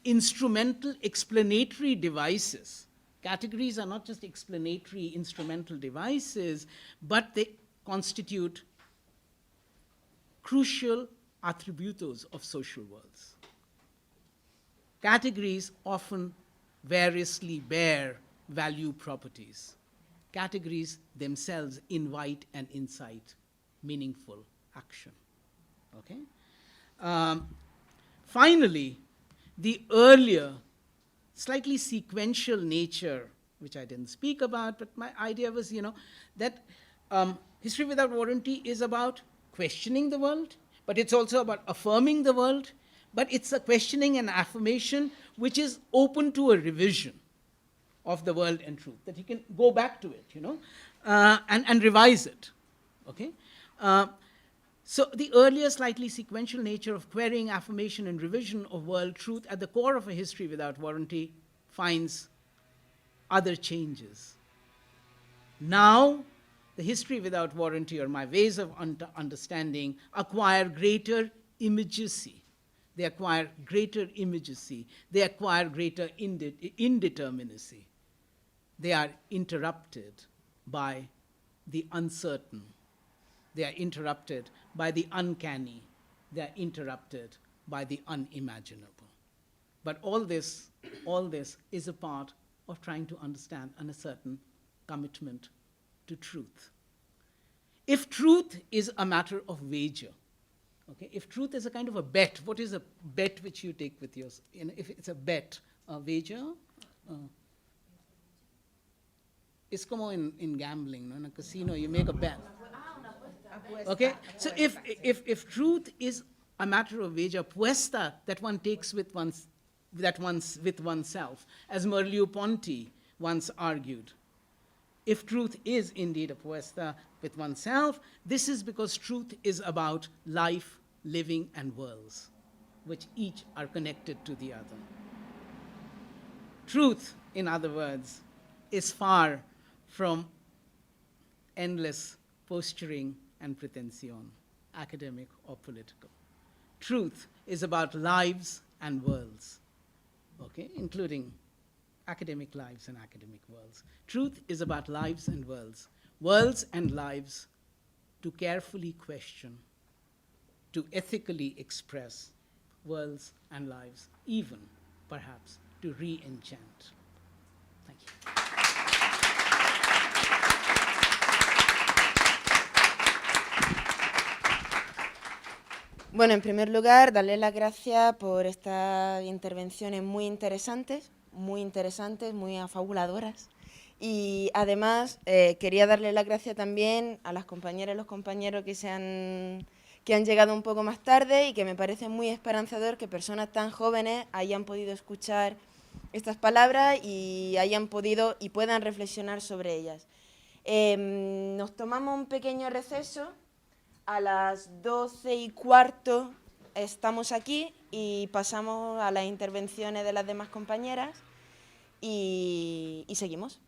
S3: instrumental explanatory devices. Categories are not just explanatory instrumental devices, but they constitute crucial attributos of social worlds. Categories often variously bear value properties. Categories themselves invite and incite meaningful action. Okay? Finally, the earlier, slightly sequential nature, which I didn't speak about, but my idea was, that history without warranty is about questioning the world, but it's also about affirming the world, but it's a questioning and affirmation which is open to a revision of the world and truth, that he can go back to it, and revise it, okay? So the earlier, slightly sequential nature of querying, affirmation, and revision of world truth at the core of a history without warranty finds other changes. Now, the history without warranty, or my ways of understanding, acquire greater immediacy. They acquire greater immediacy. They acquire greater indeterminacy. They are interrupted by the uncertain. They are interrupted by the uncanny. They are interrupted by the unimaginable. But all this is a part of trying to understand a certain commitment to truth. If truth is a matter of wager, okay, if truth is a kind of a bet, what is a bet which you take with yours? If it's a bet, a wager, it's como in gambling, no? In a casino, you make a bet. Okay, so if truth is a matter of age, a puesta that one takes with oneself, as Merleau-Ponty once argued. If truth is indeed a puesta with oneself, this is because truth is about life, living, and worlds, which each are connected to the other. Truth, in other words, is far from endless posturing and pretension, academic or political. Truth is about lives and worlds, okay, including academic lives and academic worlds. Truth is about lives and worlds and lives to carefully question, to ethically express worlds and lives, even, perhaps, to re-enchant. Thank you.
S1: Bueno, en primer lugar, darle las gracias por estas intervenciones muy interesantes, muy afabuladoras. Y además, quería darle las gracias también a las compañeras y los compañeros que han llegado un poco más tarde y que me parece muy esperanzador que personas tan jóvenes hayan podido escuchar estas palabras y hayan podido y puedan reflexionar sobre ellas. Nos tomamos un pequeño receso. A las 12:15 estamos aquí y pasamos a las intervenciones de las demás compañeras y seguimos.